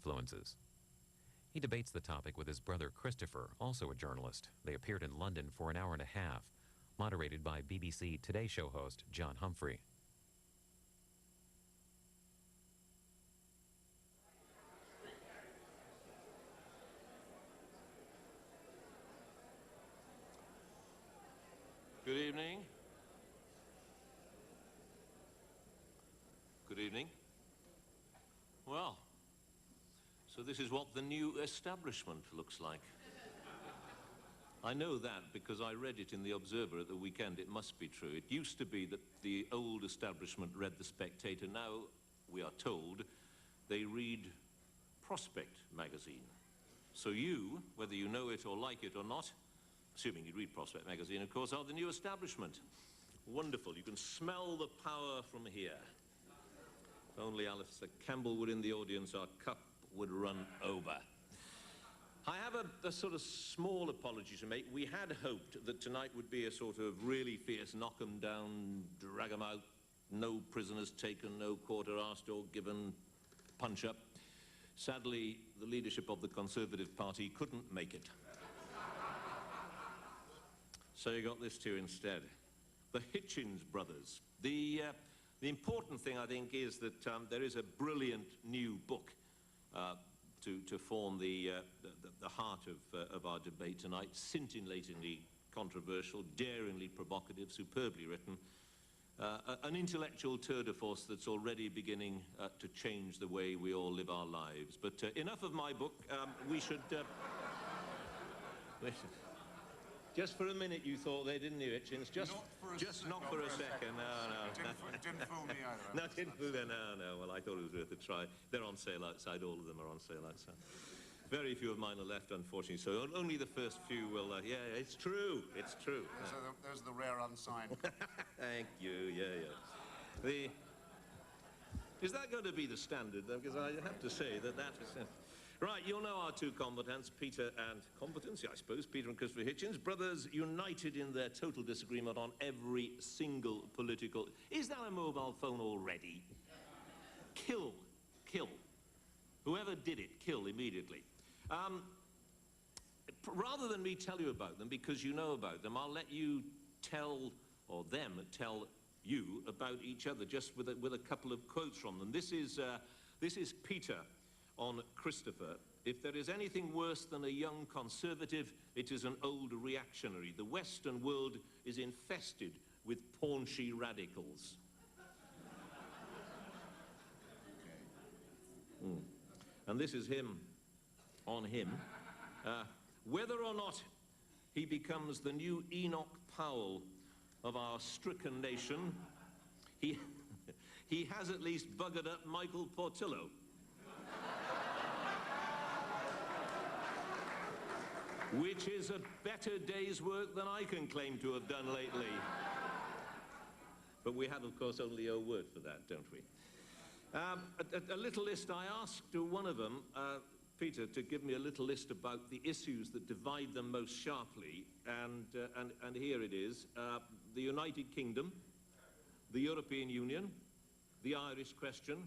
influences. He debates the topic with his brother Christopher, also a journalist. They appeared in London for an hour and a half, moderated by BBC Today Show host John Humphrey. Good evening. Good evening. Well, so this is what the new establishment looks like. I know that because I read it in the Observer at the weekend. It must be true. It used to be that the old establishment read the Spectator. Now, we are told, they read Prospect magazine. So you, whether you know it or like it or not, assuming you read Prospect magazine, of course, are the new establishment. Wonderful. You can smell the power from here. If only Alistair Campbell were in the audience, our cup would run over. I have a sort of small apology to make. We had hoped that tonight would be a sort of really fierce knock 'em down, drag 'em out, no prisoners taken, no quarter asked or given, punch up. Sadly, the leadership of the Conservative Party couldn't make it. So you got this too instead. The Hitchens brothers. The important thing, I think, is that there is a brilliant new book to form the heart of our debate tonight. Scintillatingly controversial, daringly provocative, superbly written. An intellectual tour de force that's already beginning to change the way we all live our lives. But enough of my book. We should... Just for a minute you thought they didn't, you Hitchens? Just not for a second. No. It didn't fool me either. No, it didn't fool me. No. Well, I thought it was worth a try. They're on sale outside. All of them are on sale outside. Very few of mine are left, unfortunately, so only the first few will... yeah, it's true. It's true. There's the rare unsigned. Thank you. Yeah. Is that going to be the standard, though? Because I have to say that is... Right, you'll know our two combatants, Peter and Christopher Hitchens, brothers united in their total disagreement on every single political... Is that a mobile phone already? Kill. Whoever did it, kill immediately. Rather than me tell you about them, because you know about them, I'll let you tell, or them tell you about each other, just with a couple of quotes from them. This is Peter on Christopher. If there is anything worse than a young conservative, it is an old reactionary. The Western world is infested with paunchy radicals. And this is him on him. Whether or not he becomes the new Enoch Powell of our stricken nation, he has at least buggered up Michael Portillo. Which is a better day's work than I can claim to have done lately. But we have, of course, only a word for that, don't we? A little list. I asked one of them, Peter, to give me a little list about the issues that divide them most sharply, and here it is. The United Kingdom, the European Union, the Irish question,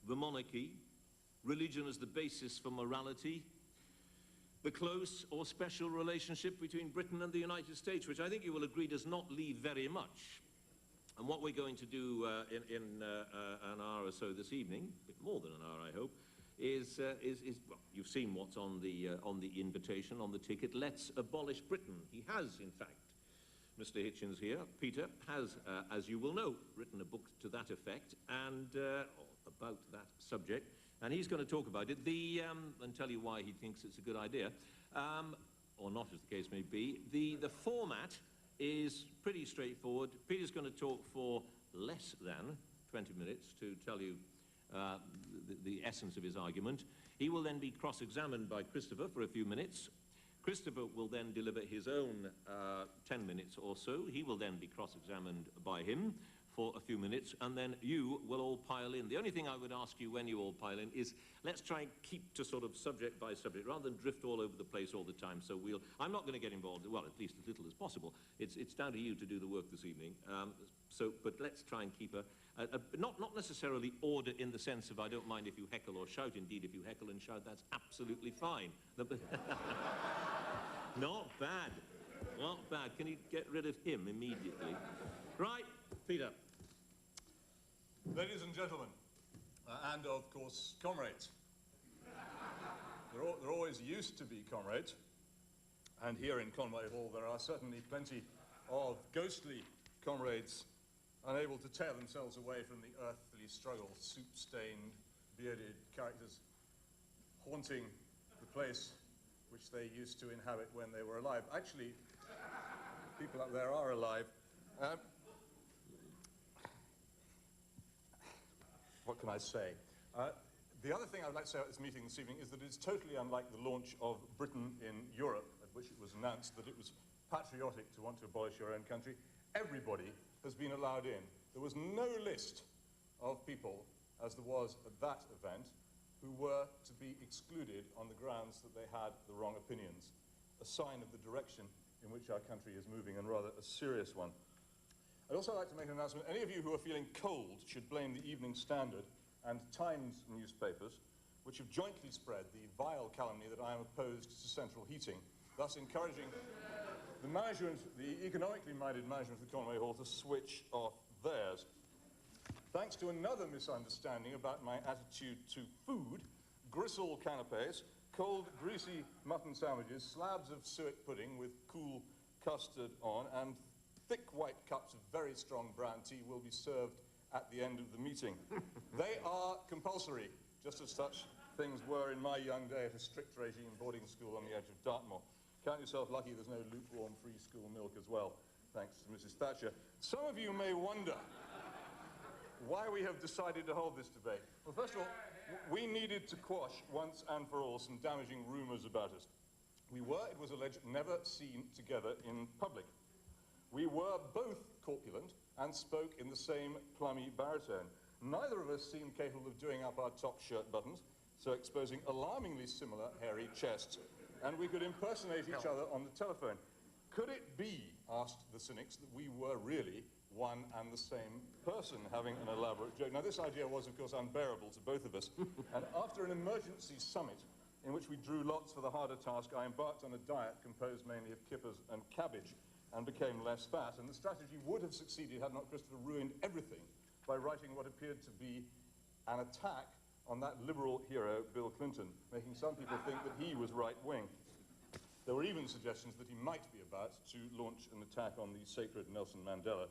the monarchy, religion as the basis for morality, the close or special relationship between Britain and the United States, which I think you will agree does not leave very much. And what we're going to do in an hour or so this evening, a bit more than an hour, I hope, is well, you've seen what's on the invitation, on the ticket. Let's abolish Britain. He has, in fact, Mr. Hitchens here, Peter, has, as you will know, written a book to that effect and about that subject. And he's going to talk about it, and tell you why he thinks it's a good idea, or not, as the case may be. The format is pretty straightforward. Peter's going to talk for less than 20 minutes to tell you the essence of his argument. He will then be cross-examined by Christopher for a few minutes. Christopher will then deliver his own 10 minutes or so. He will then be cross-examined by him for a few minutes, and then you will all pile in. The only thing I would ask you when you all pile in is let's try and keep to sort of subject by subject, rather than drift all over the place all the time. So I'm not going to get involved, well, at least as little as possible. It's down to you to do the work this evening. But let's try and keep not necessarily order in the sense of I don't mind if you heckle or shout. Indeed, if you heckle and shout, that's absolutely fine. Not bad. Not bad. Can you get rid of him immediately? Right, Peter. Ladies and gentlemen, and of course, comrades. There always used to be comrades, and here in Conway Hall there are certainly plenty of ghostly comrades unable to tear themselves away from the earthly struggle, soup-stained, bearded characters haunting the place which they used to inhabit when they were alive. Actually, people up there are alive. What can I say? The other thing I would like to say about this meeting this evening is that it's totally unlike the launch of Britain in Europe, at which it was announced that it was patriotic to want to abolish your own country. Everybody has been allowed in. There was no list of people, as there was at that event, who were to be excluded on the grounds that they had the wrong opinions, a sign of the direction in which our country is moving, and rather a serious one. I'd also like to make an announcement. Any of you who are feeling cold should blame the Evening Standard and Times newspapers, which have jointly spread the vile calumny that I am opposed to central heating, thus encouraging the economically minded management of the Conway Hall to switch off theirs. Thanks to another misunderstanding about my attitude to food, gristle canapes, cold, greasy mutton sandwiches, slabs of suet pudding with cool custard on, and thick white cups of very strong brown tea will be served at the end of the meeting. They are compulsory, just as such things were in my young day at a strict regime boarding school on the edge of Dartmoor. Count yourself lucky there's no lukewarm free school milk as well, thanks to Mrs. Thatcher. Some of you may wonder why we have decided to hold this debate. Well, first of all, we needed to quash once and for all some damaging rumours about us. We were, it was alleged, never seen together in public. We were both corpulent and spoke in the same plummy baritone. Neither of us seemed capable of doing up our top shirt buttons, so exposing alarmingly similar hairy chests, and we could impersonate each other on the telephone. Could it be, asked the cynics, that we were really one and the same person having an elaborate joke? Now, this idea was, of course, unbearable to both of us, and after an emergency summit in which we drew lots for the harder task, I embarked on a diet composed mainly of kippers and cabbage, and became less fat. And the strategy would have succeeded had not Christopher ruined everything by writing what appeared to be an attack on that liberal hero, Bill Clinton, making some people think that he was right-wing. There were even suggestions that he might be about to launch an attack on the sacred Nelson Mandela,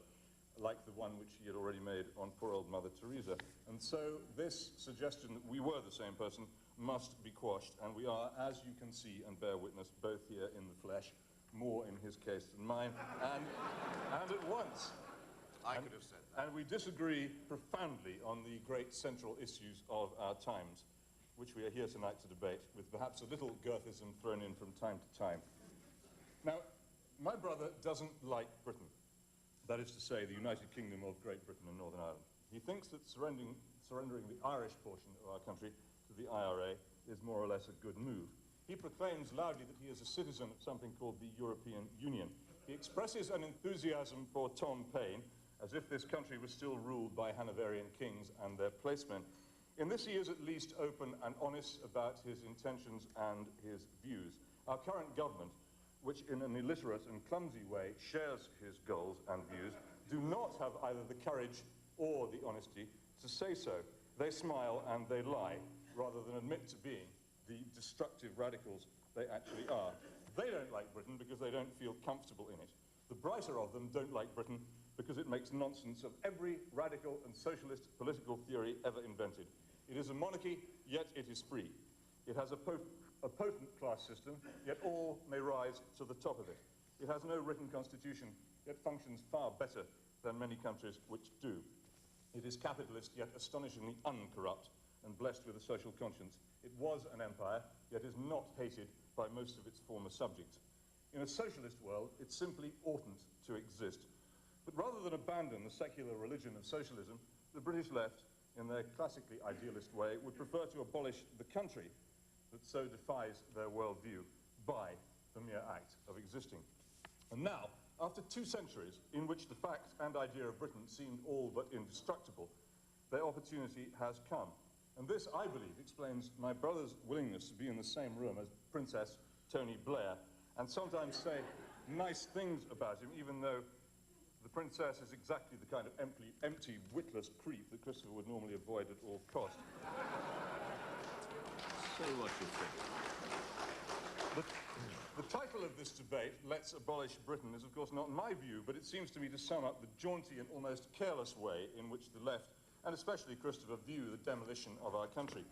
like the one which he had already made on poor old Mother Teresa. And so this suggestion that we were the same person must be quashed, and we are, as you can see and bear witness, both here in the flesh, more in his case than mine, and at once. I could have said that. And we disagree profoundly on the great central issues of our times, which we are here tonight to debate, with perhaps a little Goethism thrown in from time to time. Now, my brother doesn't like Britain. That is to say, the United Kingdom of Great Britain and Northern Ireland. He thinks that surrendering the Irish portion of our country to the IRA is more or less a good move. He proclaims loudly that he is a citizen of something called the European Union. He expresses an enthusiasm for Tom Paine, as if this country was still ruled by Hanoverian kings and their placemen. In this he is at least open and honest about his intentions and his views. Our current government, which in an illiterate and clumsy way shares his goals and views, do not have either the courage or the honesty to say so. They smile and they lie, rather than admit to being the destructive radicals they actually are. They don't like Britain because they don't feel comfortable in it. The brighter of them don't like Britain because it makes nonsense of every radical and socialist political theory ever invented. It is a monarchy, yet it is free. It has a potent class system, yet all may rise to the top of it. It has no written constitution, yet functions far better than many countries which do. It is capitalist, yet astonishingly uncorrupt and blessed with a social conscience. It was an empire, yet is not hated by most of its former subjects. In a socialist world, it simply oughtn't to exist. But rather than abandon the secular religion of socialism, the British left, in their classically idealist way, would prefer to abolish the country that so defies their worldview by the mere act of existing. And now, after 2 centuries in which the fact and idea of Britain seemed all but indestructible, their opportunity has come. And this, I believe, explains my brother's willingness to be in the same room as Princess Tony Blair, and sometimes say nice things about him, even though the princess is exactly the kind of empty, witless creep that Christopher would normally avoid at all cost. Say what you think. The title of this debate, Let's Abolish Britain, is of course not my view, but it seems to me to sum up the jaunty and almost careless way in which the left, and especially Christopher, view the demolition of our country.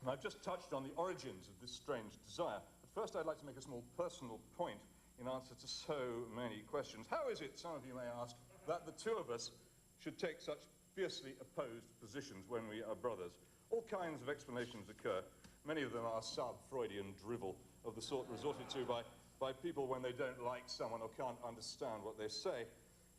And I've just touched on the origins of this strange desire. But first I'd like to make a small personal point in answer to so many questions. How is it, some of you may ask, that the two of us should take such fiercely opposed positions when we are brothers? All kinds of explanations occur. Many of them are sub-Freudian drivel of the sort resorted to by people when they don't like someone or can't understand what they say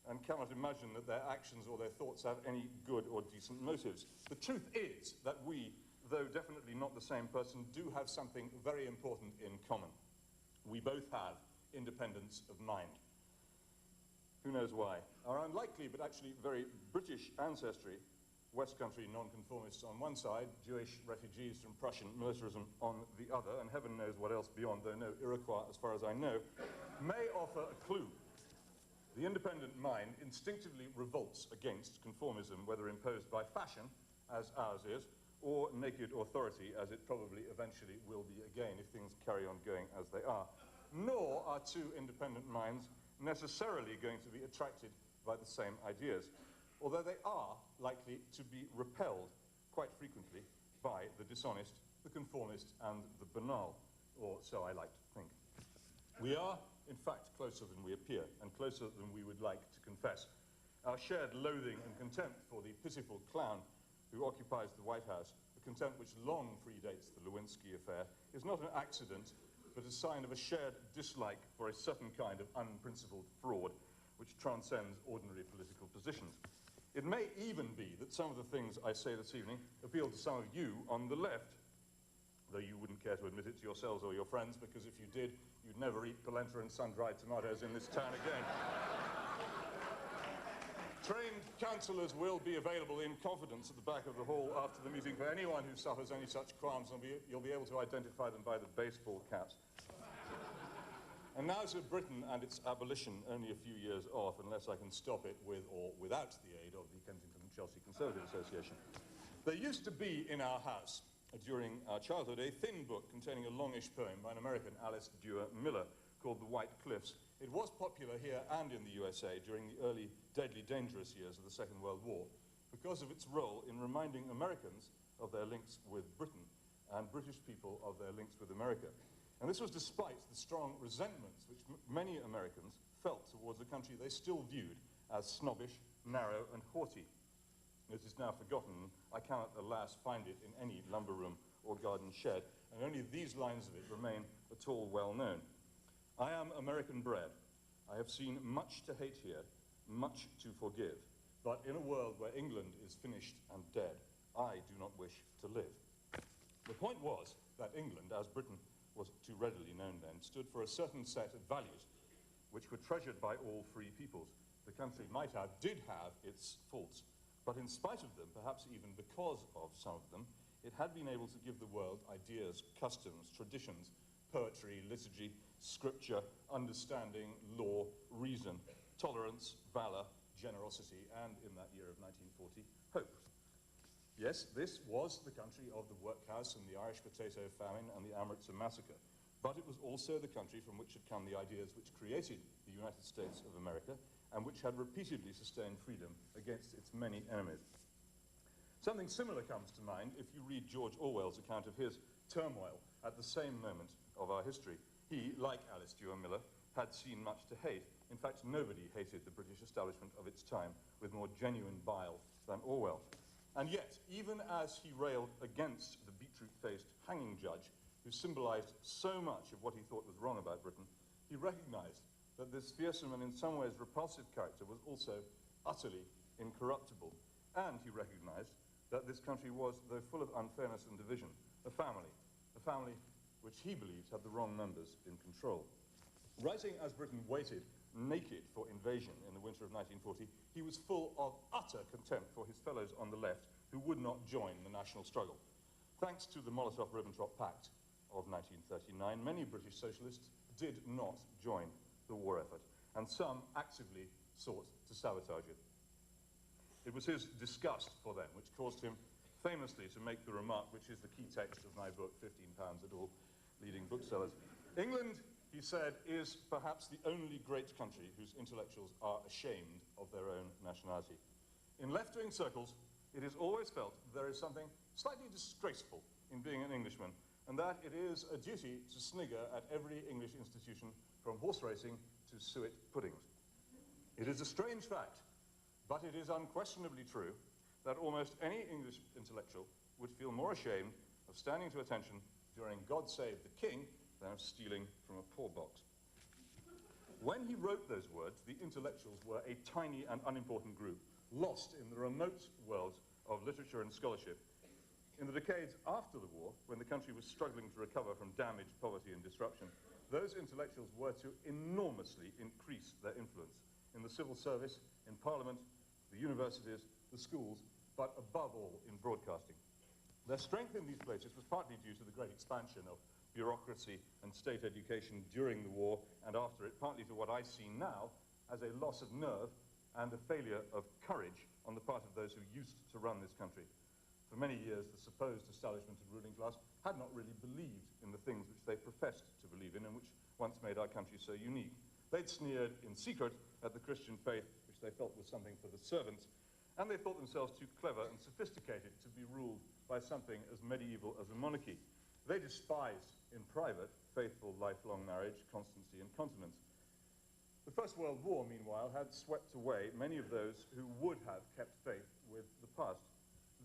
and cannot imagine that their actions or their thoughts have any good or decent motives. The truth is that we, though definitely not the same person, do have something very important in common. We both have independence of mind. Who knows why? Our unlikely but actually very British ancestry, West Country nonconformists on one side, Jewish refugees from Prussian militarism on the other, and heaven knows what else beyond, though no Iroquois as far as I know, may offer a clue. The independent mind instinctively revolts against conformism, whether imposed by fashion, as ours is, or naked authority, as it probably eventually will be again if things carry on going as they are. Nor are two independent minds necessarily going to be attracted by the same ideas, although they are likely to be repelled quite frequently by the dishonest, the conformist, and the banal, or so I like to think. We are, in fact, closer than we appear, and closer than we would like to confess. Our shared loathing and contempt for the pitiful clown who occupies the White House, a contempt which long predates the Lewinsky affair, is not an accident, but a sign of a shared dislike for a certain kind of unprincipled fraud which transcends ordinary political positions. It may even be that some of the things I say this evening appeal to some of you on the left, though you wouldn't care to admit it to yourselves or your friends, because if you did, you'd never eat polenta and sun-dried tomatoes in this town again. Trained counsellors will be available in confidence at the back of the hall after the meeting for anyone who suffers any such qualms, and you'll be able to identify them by the baseball caps. And now to Britain and its abolition, only a few years off, unless I can stop it with or without the aid of the Kensington and Chelsea Conservative Association. There used to be in our house, during our childhood, a thin book containing a longish poem by an American, Alice Duer Miller, called The White Cliffs. It was popular here and in the USA during the early, deadly, dangerous years of the Second World War because of its role in reminding Americans of their links with Britain and British people of their links with America. And this was despite the strong resentments which many Americans felt towards a country they still viewed as snobbish, narrow, and haughty. It is now forgotten. I cannot, alas, find it in any lumber room or garden shed, and only these lines of it remain at all well known. I am American bred. I have seen much to hate here, much to forgive, but in a world where England is finished and dead, I do not wish to live. The point was that England, as Britain was too readily known then, stood for a certain set of values which were treasured by all free peoples. The country did have its faults, but in spite of them, perhaps even because of some of them, it had been able to give the world ideas, customs, traditions, poetry, liturgy, scripture, understanding, law, reason, tolerance, valor, generosity, and in that year of 1940, hope. Yes, this was the country of the workhouse and the Irish potato famine and the Amritsar massacre, but it was also the country from which had come the ideas which created the United States of America and which had repeatedly sustained freedom against its many enemies. Something similar comes to mind if you read George Orwell's account of his turmoil at the same moment of our history. He, like Alice Duer Miller, had seen much to hate. In fact, nobody hated the British establishment of its time with more genuine bile than Orwell. And yet, even as he railed against the beetroot-faced hanging judge, who symbolized so much of what he thought was wrong about Britain, he recognized that this fearsome and in some ways repulsive character was also utterly incorruptible. And he recognized that this country was, though full of unfairness and division, a family which he believed had the wrong members in control. Writing as Britain waited naked for invasion in the winter of 1940, he was full of utter contempt for his fellows on the left who would not join the national struggle. Thanks to the Molotov-Ribbentrop Pact of 1939, many British socialists did not join the war effort, and some actively sought to sabotage it. It was his disgust for them which caused him famously to make the remark, which is the key text of my book, £15 at all leading booksellers. England, he said, is perhaps the only great country whose intellectuals are ashamed of their own nationality. In left-wing circles, it is always felt there is something slightly disgraceful in being an Englishman, and that it is a duty to snigger at every English institution, from horse racing to suet puddings. It is a strange fact, but it is unquestionably true that almost any English intellectual would feel more ashamed of standing to attention during God Save the King than of stealing from a poor box. When he wrote those words, the intellectuals were a tiny and unimportant group, lost in the remote worlds of literature and scholarship. In the decades after the war, when the country was struggling to recover from damage, poverty, and disruption, those intellectuals were to enormously increase their influence in the civil service, in Parliament, the universities, the schools, but above all in broadcasting. Their strength in these places was partly due to the great expansion of bureaucracy and state education during the war and after it, partly to what I see now as a loss of nerve and a failure of courage on the part of those who used to run this country. For many years, the supposed establishment of ruling class had not really believed in the things which they professed to believe in and which once made our country so unique. They'd sneered in secret at the Christian faith, which they felt was something for the servants, and they thought themselves too clever and sophisticated to be ruled by something as medieval as a monarchy. They despised, in private, faithful lifelong marriage, constancy, and continence. The First World War, meanwhile, had swept away many of those who would have kept faith with the past.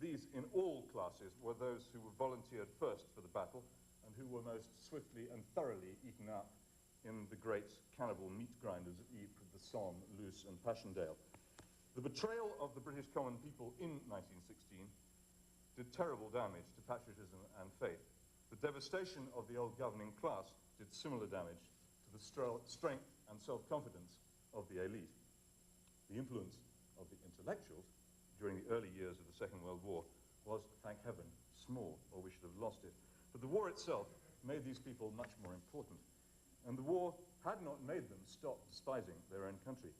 These, in all classes, were those who were volunteered first for the battle and who were most swiftly and thoroughly eaten up in the great cannibal meat grinders of Ypres, the Somme, Loos, and Passchendaele. The betrayal of the British common people in 1916 did terrible damage to patriotism and faith. The devastation of the old governing class did similar damage to the strength and self-confidence of the elite. The influence of the intellectuals during the early years of the Second World War was, thank heaven, small, or we should have lost it. But the war itself made these people much more important. And the war had not made them stop despising their own country.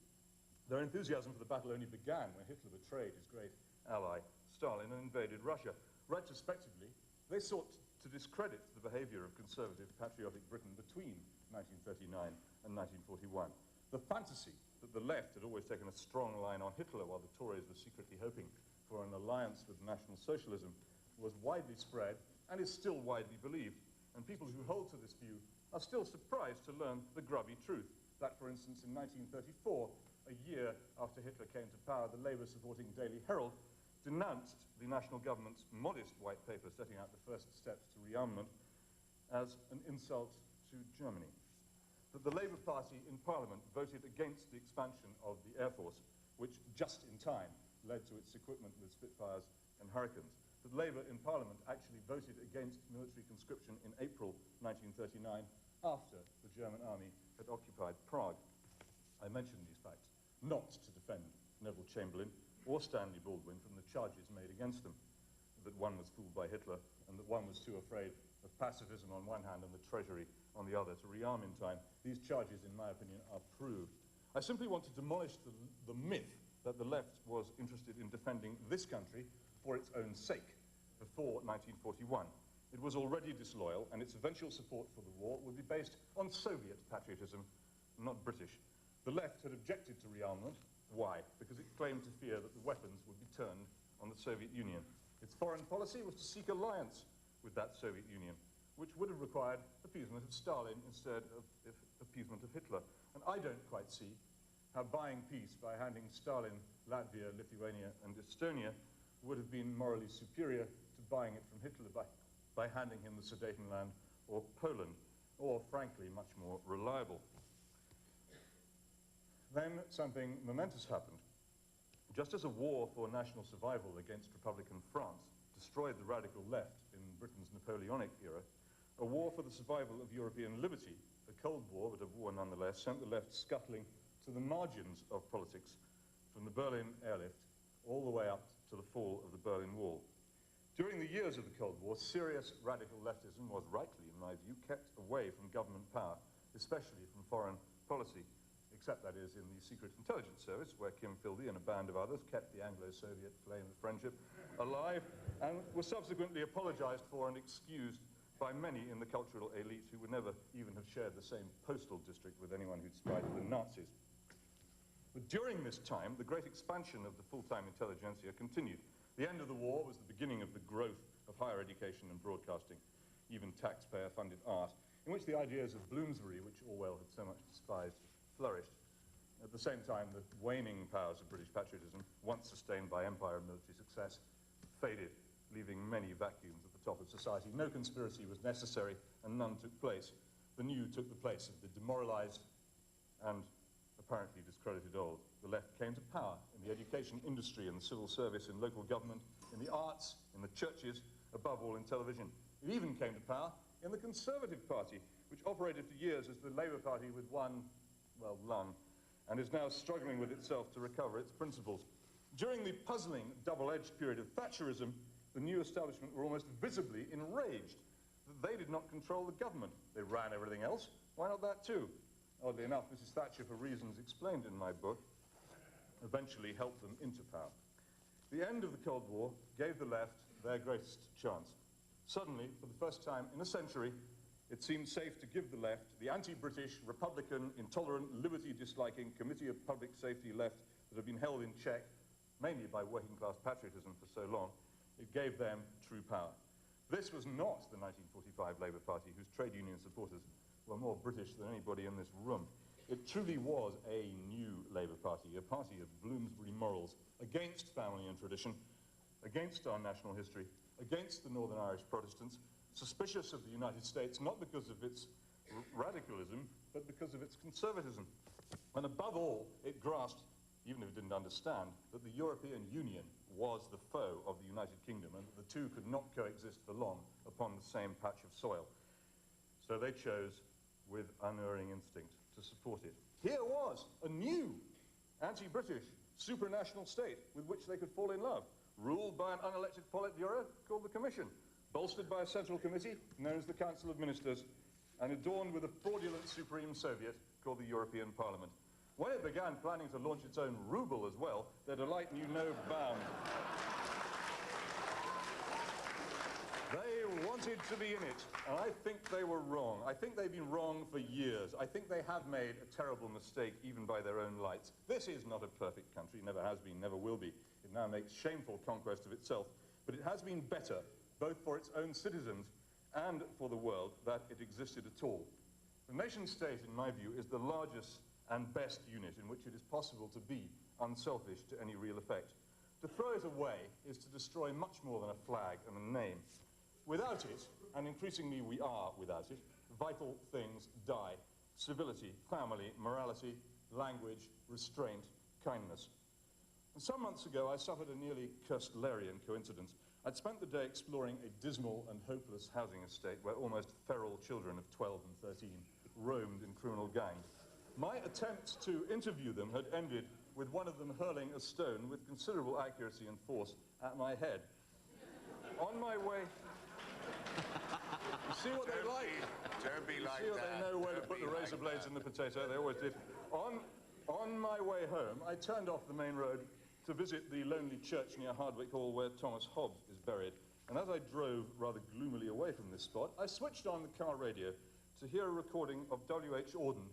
Their enthusiasm for the battle only began when Hitler betrayed his great ally, Stalin, and invaded Russia. Retrospectively, they sought to discredit the behavior of conservative, patriotic Britain between 1939 and 1941. The fantasy that the left had always taken a strong line on Hitler while the Tories were secretly hoping for an alliance with National Socialism was widely spread and is still widely believed. And people who hold to this view are still surprised to learn the grubby truth that, for instance, in 1934, a year after Hitler came to power, the Labour-supporting Daily Herald denounced the national government's modest white paper setting out the first steps to rearmament as an insult to Germany. That the Labour Party in Parliament voted against the expansion of the Air Force, which just in time led to its equipment with Spitfires and Hurricanes. That Labour in Parliament actually voted against military conscription in April 1939 after the German army had occupied Prague. I mention these facts not to defend Neville Chamberlain or Stanley Baldwin from the charges made against them, that one was fooled by Hitler and that one was too afraid of pacifism on one hand and the Treasury on the other to rearm in time. These charges, in my opinion, are proved. I simply want to demolish the myth that the left was interested in defending this country for its own sake before 1941. It was already disloyal, and its eventual support for the war would be based on Soviet patriotism, not British. The left had objected to rearmament. Why? Because it claimed to fear that the weapons would be turned on the Soviet Union. Its foreign policy was to seek alliance with that Soviet Union, which would have required appeasement of Stalin instead of appeasement of Hitler. And I don't quite see how buying peace by handing Stalin Latvia, Lithuania, and Estonia would have been morally superior to buying it from Hitler by handing him the Sudetenland or Poland, or, frankly, much more reliable. Then something momentous happened. Just as a war for national survival against Republican France destroyed the radical left in Britain's Napoleonic era, a war for the survival of European liberty, a Cold War, but a war nonetheless, sent the left scuttling to the margins of politics, from the Berlin airlift all the way up to the fall of the Berlin Wall. During the years of the Cold War, serious radical leftism was rightly, in my view, kept away from government power, especially from foreign policy, except, that is, in the Secret Intelligence Service, where Kim Philby and a band of others kept the Anglo-Soviet flame of friendship alive and were subsequently apologized for and excused by many in the cultural elite who would never even have shared the same postal district with anyone who'd spied for the Nazis. But during this time, the great expansion of the full-time intelligentsia continued. The end of the war was the beginning of the growth of higher education and broadcasting, even taxpayer-funded art, in which the ideas of Bloomsbury, which Orwell had so much despised, flourished. At the same time, the waning powers of British patriotism, once sustained by empire and military success, faded, leaving many vacuums at the top of society. No conspiracy was necessary, and none took place. The new took the place of the demoralized and apparently discredited old. The left came to power in the education industry, in the civil service, in local government, in the arts, in the churches, above all in television. It even came to power in the Conservative Party, which operated for years as the Labour Party with one, well, lung, and is now struggling with itself to recover its principles. During the puzzling, double-edged period of Thatcherism, the new establishment were almost visibly enraged that they did not control the government. They ran everything else. Why not that too? Oddly enough, Mrs. Thatcher, for reasons explained in my book, eventually helped them into power. The end of the Cold War gave the left their greatest chance. Suddenly, for the first time in a century, it seemed safe to give the left, the anti-British, Republican, intolerant, liberty-disliking Committee of Public Safety left that had been held in check, mainly by working-class patriotism for so long, it gave them true power. This was not the 1945 Labour Party, whose trade union supporters were more British than anybody in this room. It truly was a new Labour Party, a party of Bloomsbury morals, against family and tradition, against our national history, against the Northern Irish Protestants, suspicious of the United States, not because of its radicalism, but because of its conservatism. And above all, it grasped, even if it didn't understand, that the European Union was the foe of the United Kingdom, and that the two could not coexist for long upon the same patch of soil. So they chose, with unerring instinct, to support it. Here was a new anti-British supranational state with which they could fall in love, ruled by an unelected Politburo called the Commission, bolstered by a central committee known as the Council of Ministers, and adorned with a fraudulent Supreme Soviet called the European Parliament. When it began planning to launch its own ruble as well, their delight knew no bound. They wanted to be in it, and I think they were wrong. I think they've been wrong for years. I think they have made a terrible mistake, even by their own lights. This is not a perfect country, never has been, never will be. It now makes shameful conquest of itself, but it has been better, both for its own citizens and for the world, that it existed at all. The nation-state, in my view, is the largest and best unit in which it is possible to be unselfish to any real effect. To throw it away is to destroy much more than a flag and a name. Without it, and increasingly we are without it, vital things die. Civility, family, morality, language, restraint, kindness. And some months ago, I suffered a nearly Kerstlerian coincidence. I'd spent the day exploring a dismal and hopeless housing estate where almost feral children of 12 and 13 roamed in criminal gangs. My attempts to interview them had ended with one of them hurling a stone with considerable accuracy and force at my head. On my way... You see what they like? Don't be like that. You see what they know where to put the razor blades in the potato. They always did. On my way home, I turned off the main road to visit the lonely church near Hardwick Hall where Thomas Hobbes is buried. And as I drove rather gloomily away from this spot, I switched on the car radio to hear a recording of W.H. Auden,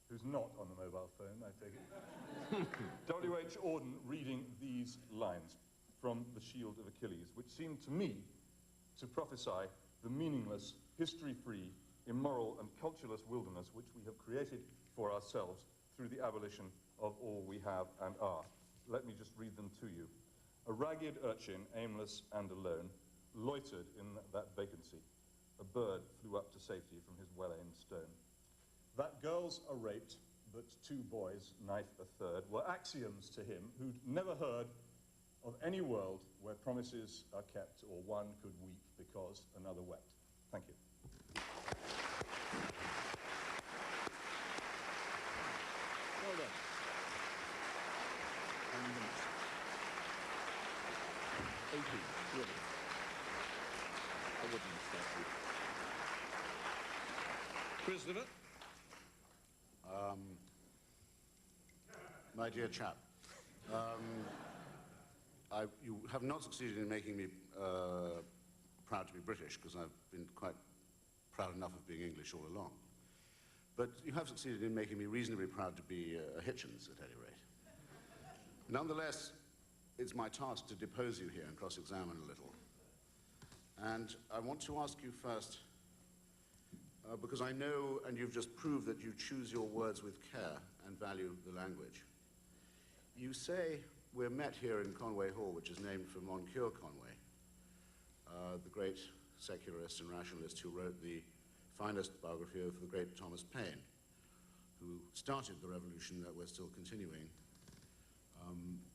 who's not on the mobile phone, I take it. W.H. Auden reading these lines from The Shield of Achilles, which seemed to me to prophesy the meaningless, history-free, immoral and cultureless wilderness which we have created for ourselves through the abolition of all we have and are. Let me just read them to you. A ragged urchin, aimless and alone, loitered in that vacancy. A bird flew up to safety from his well-aimed stone. That girls are raped, that two boys knife a third were axioms to him who'd never heard of any world where promises are kept or one could weep because another wept. Thank you. Well done. 18, really. I wouldn't expect you. Christopher? My dear chap, you have not succeeded in making me proud to be British, because I've been quite proud enough of being English all along. But you have succeeded in making me reasonably proud to be a Hitchens, at any rate. Nonetheless, it's my task to depose you here and cross-examine a little. And I want to ask you first, because I know, and you've just proved, that you choose your words with care and value the language. You say we're met here in Conway Hall, which is named for Moncure Conway, the great secularist and rationalist who wrote the finest biography of the great Thomas Paine, who started the revolution that we're still continuing,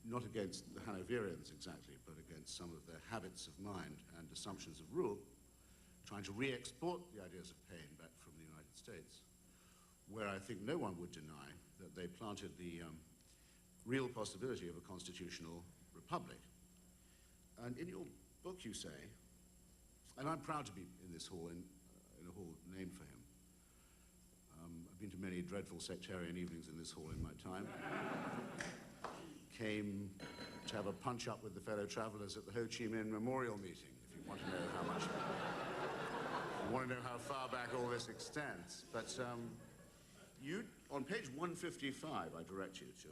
not against the Hanoverians exactly, but against some of their habits of mind and assumptions of rule, trying to re-export the ideas of Paine back from the United States, where I think no one would deny that they planted the real possibility of a constitutional republic. And in your book you say, and I'm proud to be in this hall, in a hall named for him. I've been to many dreadful sectarian evenings in this hall in my time. Came to have a punch-up with the fellow travelers at the Ho Chi Minh Memorial meeting, if you want to know how much, you want to know how far back all this extends. But you, on page 155, I direct you to,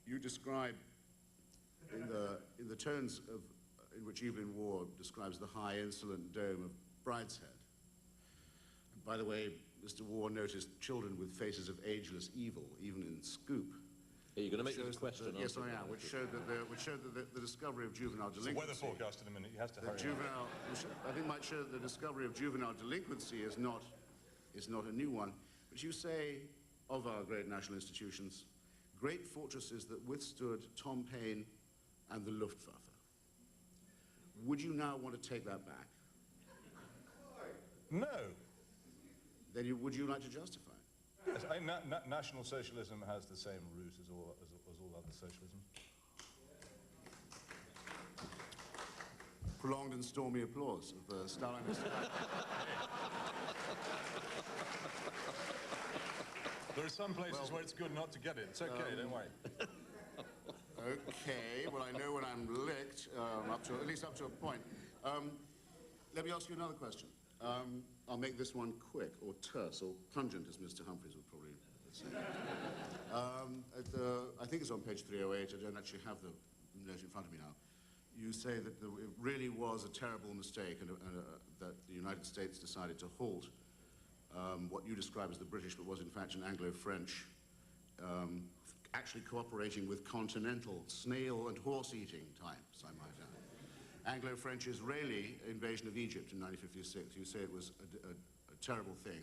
you describe, in the tones of, in which Evelyn Waugh describes the high, insolent dome of Brideshead. And by the way, Mr. Waugh noticed children with faces of ageless evil, even in Scoop. Are you going to make this question? Yes, I am, which showed that the discovery of juvenile delinquency... It's a weather forecast in a minute, you have to hurry on. I think might show that the discovery of juvenile delinquency is not a new one. But you say of our great national institutions, great fortresses that withstood Tom Paine and the Luftwaffe. Would you now want to take that back? No. Then would you like to justify it? Yes, National Socialism has the same root as all other socialism. Prolonged and stormy applause of the Stalinist. There are some places where it's good not to get it. It's okay, don't worry. Okay, well, I know when I'm licked, at least up to a point. Let me ask you another question. I'll make this one quick, or terse, or pungent, as Mr. Humphreys would probably say. I think it's on page 308. I don't actually have the note in front of me now. You say that it really was a terrible mistake and that the United States decided to halt what you describe as the British, but was in fact an Anglo-French, actually cooperating with continental snail and horse-eating types, I might add. Anglo-French-Israeli invasion of Egypt in 1956. You say it was a terrible thing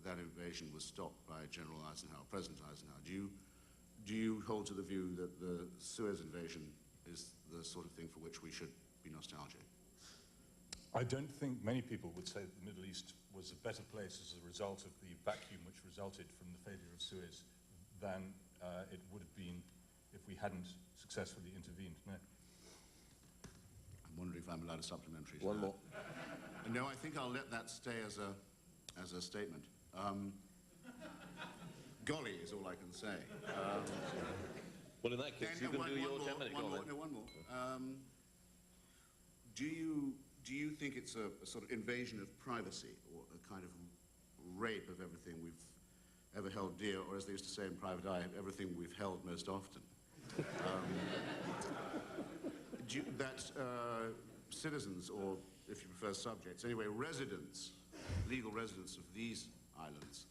that invasion was stopped by General Eisenhower, President Eisenhower. Do you hold to the view that the Suez invasion is the sort of thing for which we should be nostalgic? I don't think many people would say that the Middle East was a better place as a result of the vacuum which resulted from the failure of Suez than it would have been if we hadn't successfully intervened. No. I'm wondering if I'm allowed a supplementary. One more. No, I think I'll let that stay as a statement. Golly is all I can say. Well, in that case, you can do your 10-minute comment. One more. Do you think it's a sort of invasion of privacy, or a kind of rape of everything we've ever held dear, or as they used to say in Private Eye, everything we've held most often? That citizens, or if you prefer subjects, anyway, residents, legal residents of these islands,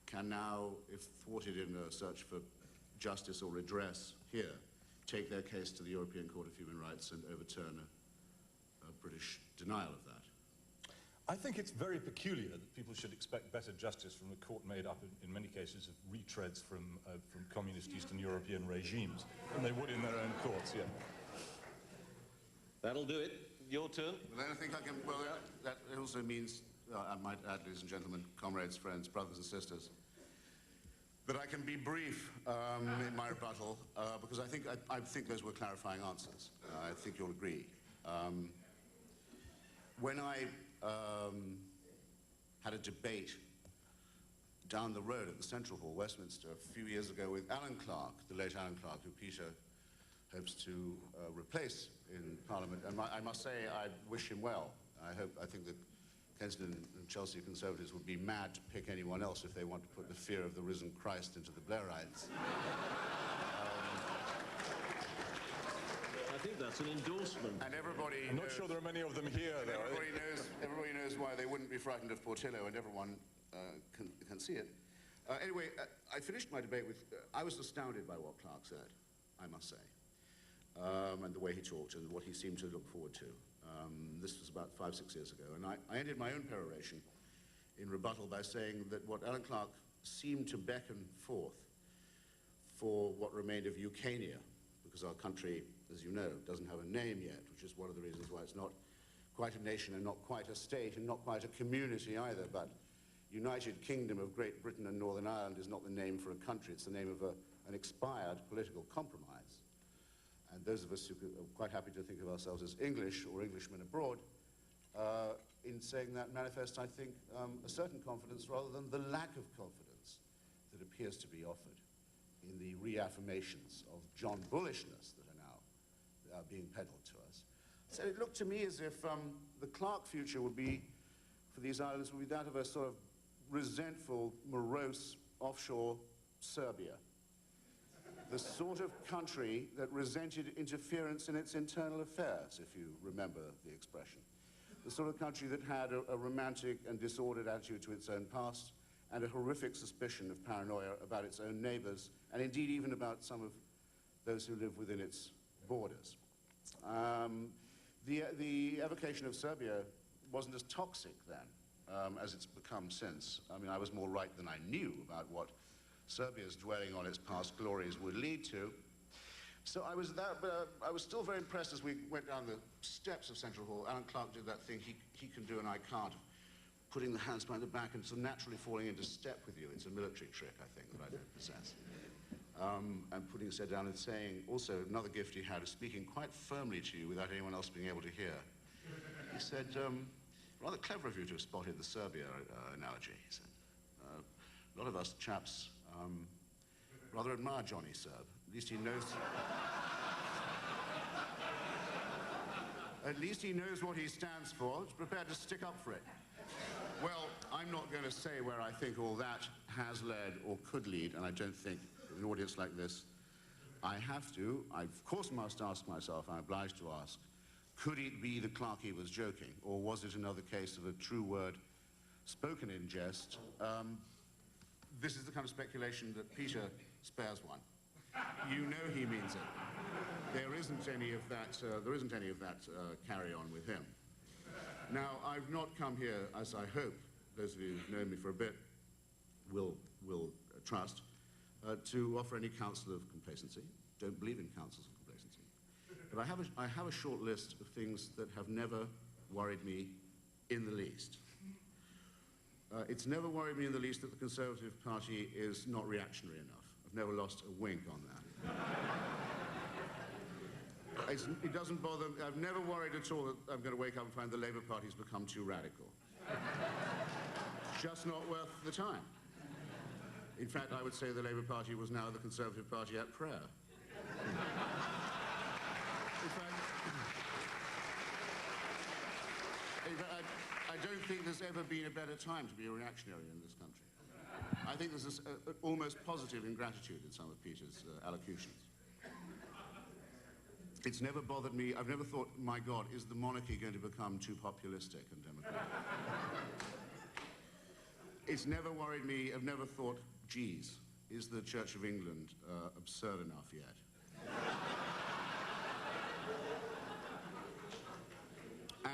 can now, if thwarted in a search for justice or redress here, take their case to the European Court of Human Rights and overturn a British denial of that? I think it's very peculiar that people should expect better justice from a court made up, in many cases, of retreads from communist Eastern European regimes than they would in their own courts, yeah. That'll do it. Your turn. Well, I think I can, well, that also means, I might add, ladies and gentlemen, comrades, friends, brothers and sisters, that I can be brief in my rebuttal, because I think those were clarifying answers. I think you'll agree. When I had a debate down the road at the Central Hall, Westminster, a few years ago with Alan Clark, the late Alan Clark, who Peter hopes to replace in Parliament, and I must say I wish him well. I think that Kensington and Chelsea Conservatives would be mad to pick anyone else if they want to put the fear of the risen Christ into the Blairites. I think that's an endorsement. And everybody I'm not sure there are many of them here, though. Everybody knows why they wouldn't be frightened of Portillo, and everyone can see it. Anyway, I finished my debate with, I was astounded by what Clark said, I must say, and the way he talked and what he seemed to look forward to. This was about 5-6 years ago, and I ended my own peroration in rebuttal by saying that what Alan Clark seemed to beckon forth for what remained of Ukania, because our country, as you know, doesn't have a name yet, which is one of the reasons why it's not quite a nation and not quite a state and not quite a community either, but United Kingdom of Great Britain and Northern Ireland is not the name for a country, it's the name of an expired political compromise. And those of us who are quite happy to think of ourselves as English or Englishmen abroad, in saying that manifests, I think, a certain confidence rather than the lack of confidence that appears to be offered in the reaffirmations of John Bullishness that are now being peddled to us. So it looked to me as if the Clark future would be, for these islands, would be that of a sort of resentful, morose, offshore Serbia. The sort of country that resented interference in its internal affairs, if you remember the expression. The sort of country that had a romantic and disordered attitude to its own past and a horrific suspicion of paranoia about its own neighbors, and indeed even about some of those who live within its borders. The evocation of Serbia wasn't as toxic then as it's become since. I mean, I was more right than I knew about what Serbia's dwelling on its past glories would lead to. So I was still very impressed as we went down the steps of Central Hall. Alan Clark did that thing he can do and I can't, putting the hands behind the back and so naturally falling into step with you. It's a military trick, I think, that I don't possess. And putting his head down and saying, also another gift he had of speaking quite firmly to you without anyone else being able to hear. He said, rather clever of you to have spotted the Serbia analogy, he said. A lot of us chaps rather admire Johnny Serb. At least he knows... At least he knows what he stands for. He's prepared to stick up for it. Well, I'm not going to say where I think all that has led or could lead, and I don't think in an audience like this I have to. I, of course, must ask myself, I'm obliged to ask, could it be that Clarkey was joking, or was it another case of a true word spoken in jest? This is the kind of speculation that Peter spares one. You know he means it. There isn't any of that, carry-on with him. Now, I've not come here, as I hope those of you who've known me for a bit will trust, to offer any counsel of complacency. Don't believe in counsels of complacency. But I have a short list of things that have never worried me in the least. It's never worried me in the least that the Conservative Party is not reactionary enough. I've never lost a wink on that. It doesn't bother me. I've never worried at all that I'm going to wake up and find the Labour Party's become too radical. Just not worth the time. In fact, I would say the Labour Party was now the Conservative Party at prayer. In fact, I don't think there's ever been a better time to be a reactionary in this country. I think there's almost positive ingratitude in some of Peter's allocutions. It's never bothered me. I've never thought, my God, is the monarchy going to become too populistic and democratic? It's never worried me. I've never thought, geez, is the Church of England absurd enough yet?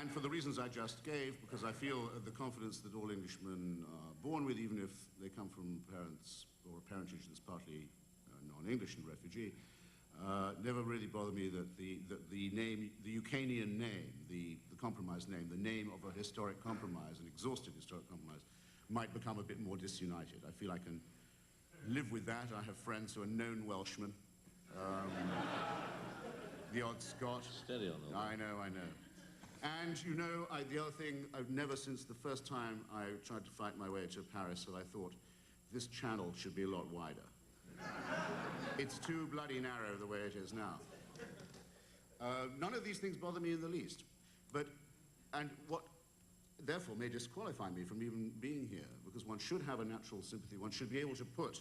And for the reasons I just gave, because I feel the confidence that all Englishmen are born with, even if they come from parents or a parentage that's partly non-English and refugee, never really bothered me that the name, the Ukanian name, the compromise name, the name of a historic compromise, an exhaustive historic compromise, might become a bit more disunited. I feel I can live with that. I have friends who are known Welshmen. The odd Scot. Steady on all that. I know. And you know, the other thing, I've never since the first time I tried to fight my way to Paris that I thought, this channel should be a lot wider. It's too bloody narrow the way it is now. None of these things bother me in the least. And what therefore may disqualify me from even being here, because one should have a natural sympathy. One should be able to put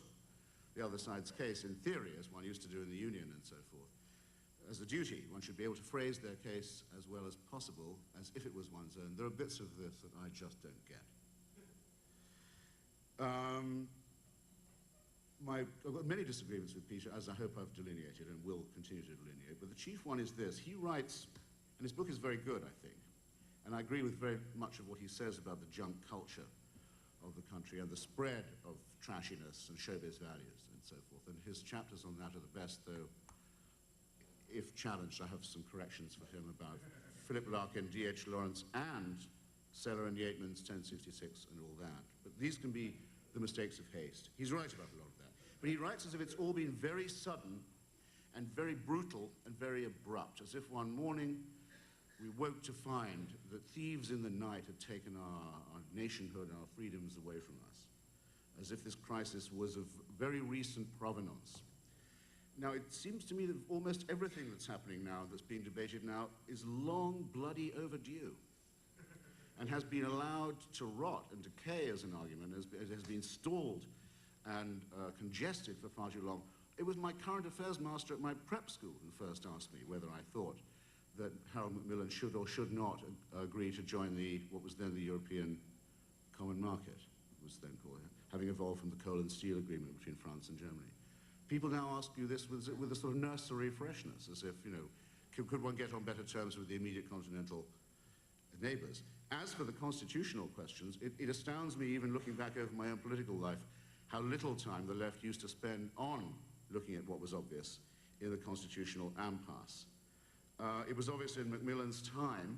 the other side's case in theory, as one used to do in the Union and so forth, as a duty. One should be able to phrase their case as well as possible, as if it was one's own. There are bits of this that I just don't get. I've got many disagreements with Peter, as I hope I've delineated and will continue to delineate, but the chief one is this. He writes, and his book is very good, I think, and I agree with very much of what he says about the junk culture of the country and the spread of trashiness and showbiz values and so forth. And his chapters on that are the best, though if challenged, I have some corrections for him about Philip Larkin, D.H. Lawrence, and Seller and Yateman's 1066 and all that. But these can be the mistakes of haste. He's right about a lot of that. But he writes as if it's all been very sudden and very brutal and very abrupt, as if one morning we woke to find that thieves in the night had taken our nationhood and our freedoms away from us, as if this crisis was of very recent provenance. Now, it seems to me that almost everything that's happening now, that's being debated now, is long, bloody overdue and has been allowed to rot and decay as an argument, it has been stalled and congested for far too long. It was my current affairs master at my prep school who first asked me whether I thought that Harold Macmillan should or should not agree to join what was then the European Common Market, it was then called, having evolved from the coal and steel agreement between France and Germany. People now ask you this with a sort of nursery freshness, as if, you know, could one get on better terms with the immediate continental neighbors? As for the constitutional questions, it astounds me, even looking back over my own political life, how little time the left used to spend on looking at what was obvious in the constitutional impasse. It was obvious in Macmillan's time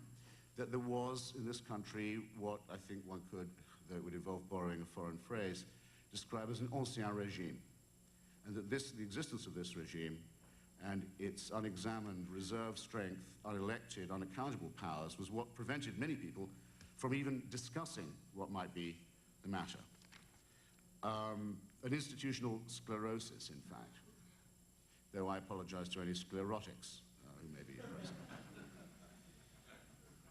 that there was, in this country, what I think one could, though it would involve borrowing a foreign phrase, describe as an ancien régime. And that the existence of this regime and its unexamined reserve strength, unelected, unaccountable powers was what prevented many people from even discussing what might be the matter. An institutional sclerosis, in fact, though I apologize to any sclerotics who may be present.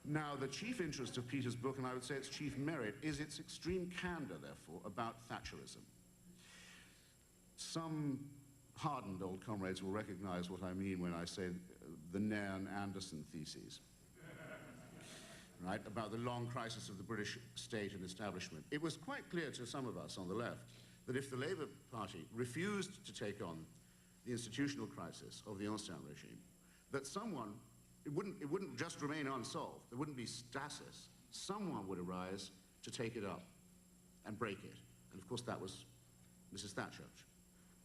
Now, the chief interest of Peter's book, and I would say its chief merit, is its extreme candor, therefore, about Thatcherism. Some hardened old comrades will recognize what I mean when I say the Nairn-Anderson theses, right, about the long crisis of the British state and establishment. It was quite clear to some of us on the left that if the Labour Party refused to take on the institutional crisis of the ancien regime, that someone, it wouldn't just remain unsolved, there wouldn't be stasis, someone would arise to take it up and break it. And of course that was Mrs. Thatcher.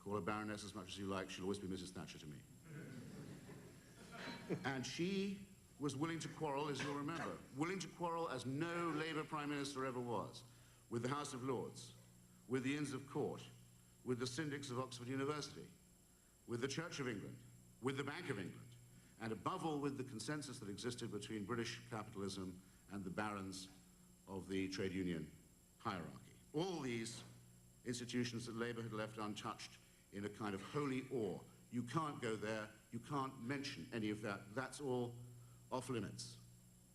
Call her Baroness as much as you like, she'll always be Mrs. Thatcher to me. And she was willing to quarrel, as you'll remember, willing to quarrel as no Labour Prime Minister ever was, with the House of Lords, with the Inns of Court, with the syndics of Oxford University, with the Church of England, with the Bank of England, and above all with the consensus that existed between British capitalism and the barons of the trade union hierarchy. All these institutions that Labour had left untouched in a kind of holy awe. You can't go there, you can't mention any of that. That's all off limits.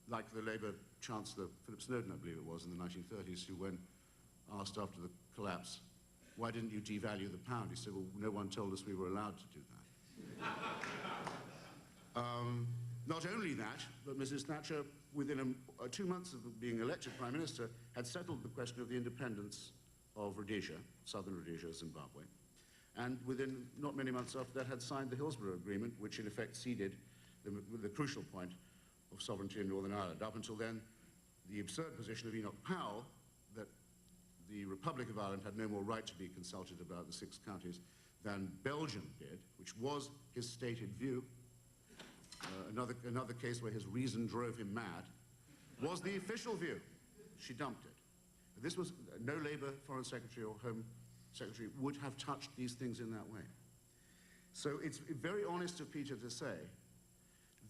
Like the Labour Chancellor, Philip Snowden, I believe it was, in the 1930s, who when asked after the collapse, why didn't you devalue the pound? He said, well, no one told us we were allowed to do that. Not only that, but Mrs. Thatcher, within 2 months of being elected Prime Minister, had settled the question of the independence of Rhodesia, southern Rhodesia, Zimbabwe, and within not many months after that had signed the Hillsborough Agreement, which in effect ceded the crucial point of sovereignty in Northern Ireland. Up until then, the absurd position of Enoch Powell that the Republic of Ireland had no more right to be consulted about the 6 counties than Belgium did, which was his stated view, another case where his reason drove him mad, was the official view. She dumped it. This was, no Labour Foreign Secretary or Home Secretary would have touched these things in that way. So it's very honest of Peter to say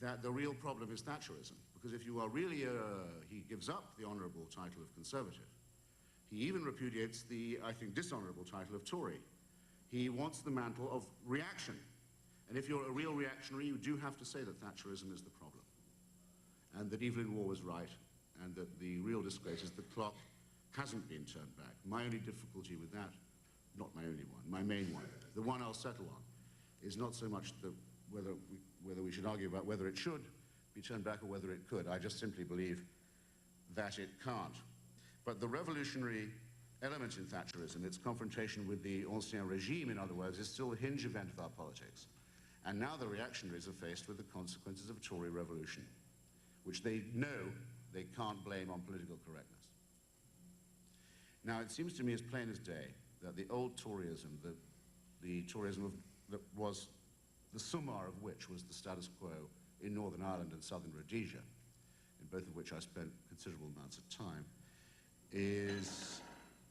that the real problem is Thatcherism, because if you are really, he gives up the honourable title of Conservative. He even repudiates the, I think, dishonourable title of Tory. He wants the mantle of reaction. And if you're a real reactionary, you do have to say that Thatcherism is the problem. And that Evelyn Waugh was right, and that the real disgrace is the clock hasn't been turned back. My only difficulty with that, not my only one, my main one, the one I'll settle on, is not so much whether we should argue about whether it should be turned back or whether it could. I just simply believe that it can't. But the revolutionary element in Thatcherism, its confrontation with the ancien regime, in other words, is still a hinge event of our politics. And now the reactionaries are faced with the consequences of a Tory revolution, which they know they can't blame on political correctness. Now, it seems to me as plain as day that the old Toryism, the Toryism that was the summa of which was the status quo in Northern Ireland and Southern Rhodesia, in both of which I spent considerable amounts of time, is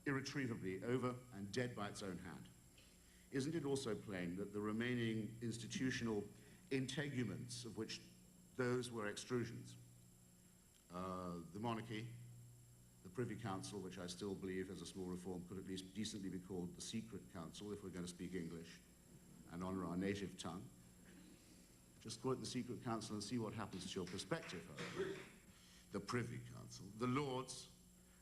irretrievably over and dead by its own hand. Isn't it also plain that the remaining institutional integuments, of which those were extrusions, the monarchy, the Privy Council, which I still believe as a small reform could at least decently be called the Secret Council if we're going to speak English and honour our native tongue. Just call it the Secret Council and see what happens to your perspective, however. The Privy Council, the Lords,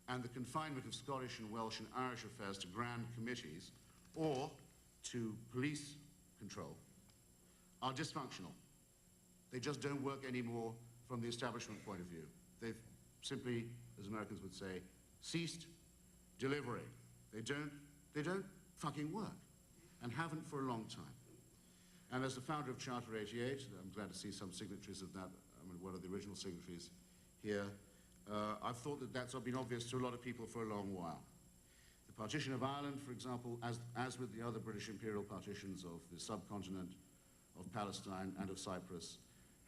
and the confinement of Scottish and Welsh and Irish affairs to grand committees or to police control are dysfunctional. They just don't work anymore from the establishment point of view. They've simply, as Americans would say, ceased delivering. They don't fucking work, and haven't for a long time. And as the founder of Charter 88, I'm glad to see some signatories of that, I mean, one of the original signatories here, I've thought that that's been obvious to a lot of people for a long while. The partition of Ireland, for example, as with the other British imperial partitions of the subcontinent, of Palestine and of Cyprus,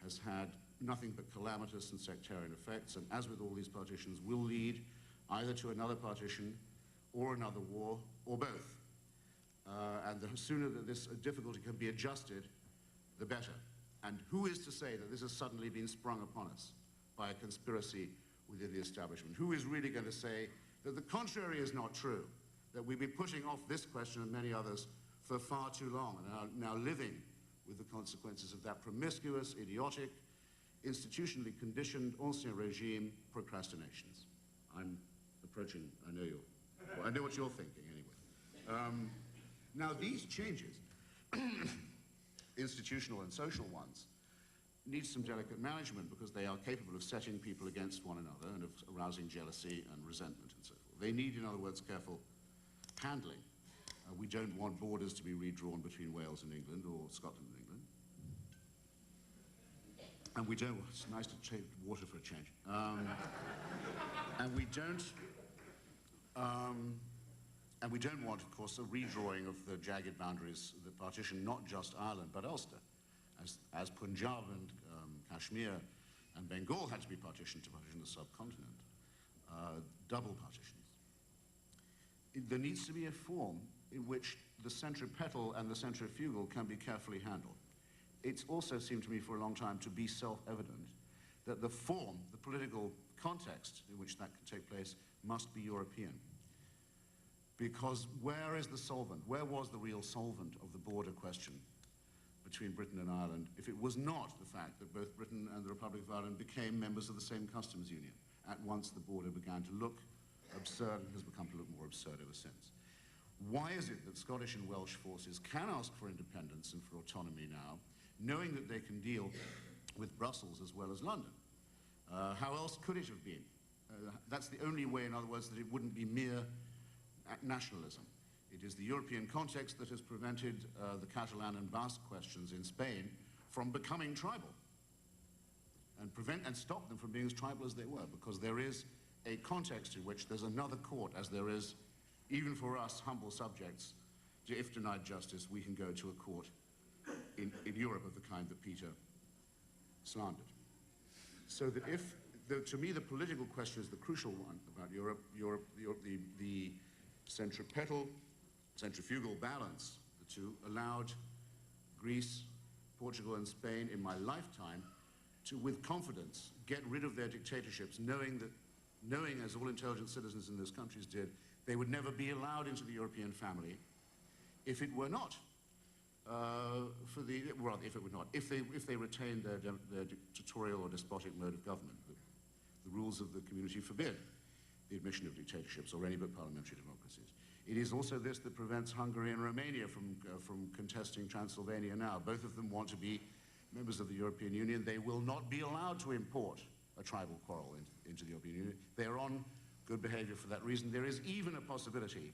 has had nothing but calamitous and sectarian effects, and as with all these partitions, will lead either to another partition or another war, or both. And the sooner that this difficulty can be adjusted, the better. And who is to say that this has suddenly been sprung upon us by a conspiracy within the establishment? Who is really going to say that the contrary is not true, that we've been putting off this question and many others for far too long, and are now living with the consequences of that promiscuous, idiotic, institutionally conditioned ancien regime procrastinations? I'm approaching, I know what you're thinking anyway. Now these changes, institutional and social ones, need some delicate management because they are capable of setting people against one another and of arousing jealousy and resentment and so forth. They need, in other words, careful handling. We don't want borders to be redrawn between Wales and England or Scotland and England. And we don't, it's nice to take water for a change. And we don't want, of course, a redrawing of the jagged boundaries that partition not just Ireland, but Ulster, as Punjab and Kashmir and Bengal had to be partitioned to partition the subcontinent. Double partitions. There needs to be a form in which the centripetal and the centrifugal can be carefully handled. It's also seemed to me for a long time to be self-evident that the form, the political context in which that can take place must be European. Because where is the solvent? Where was the real solvent of the border question between Britain and Ireland if it was not the fact that both Britain and the Republic of Ireland became members of the same customs union? At once the border began to look absurd and has become to look more absurd ever since. Why is it that Scottish and Welsh forces can ask for independence and for autonomy now, knowing that they can deal with Brussels as well as London? How else could it have been? That's the only way, in other words, that it wouldn't be mere nationalism. It is the European context that has prevented the Catalan and Basque questions in Spain from becoming tribal. and stop them from being as tribal as they were, because there is a context in which there's another court, as there is even for us humble subjects. If denied justice, we can go to a court in Europe of the kind that Peter slandered. So that to me, the political question is the crucial one about Europe. The centrifugal balance, the two, allowed Greece, Portugal, and Spain in my lifetime to, with confidence, get rid of their dictatorships, knowing as all intelligent citizens in those countries did, they would never be allowed into the European family if it were not if they retained their dictatorial or despotic mode of government. The rules of the community forbid the admission of dictatorships or any but parliamentary democracies. It is also this that prevents Hungary and Romania from contesting Transylvania now. Both of them want to be members of the European Union. They will not be allowed to import a tribal quarrel into the European Union. They are on good behavior for that reason. There is even a possibility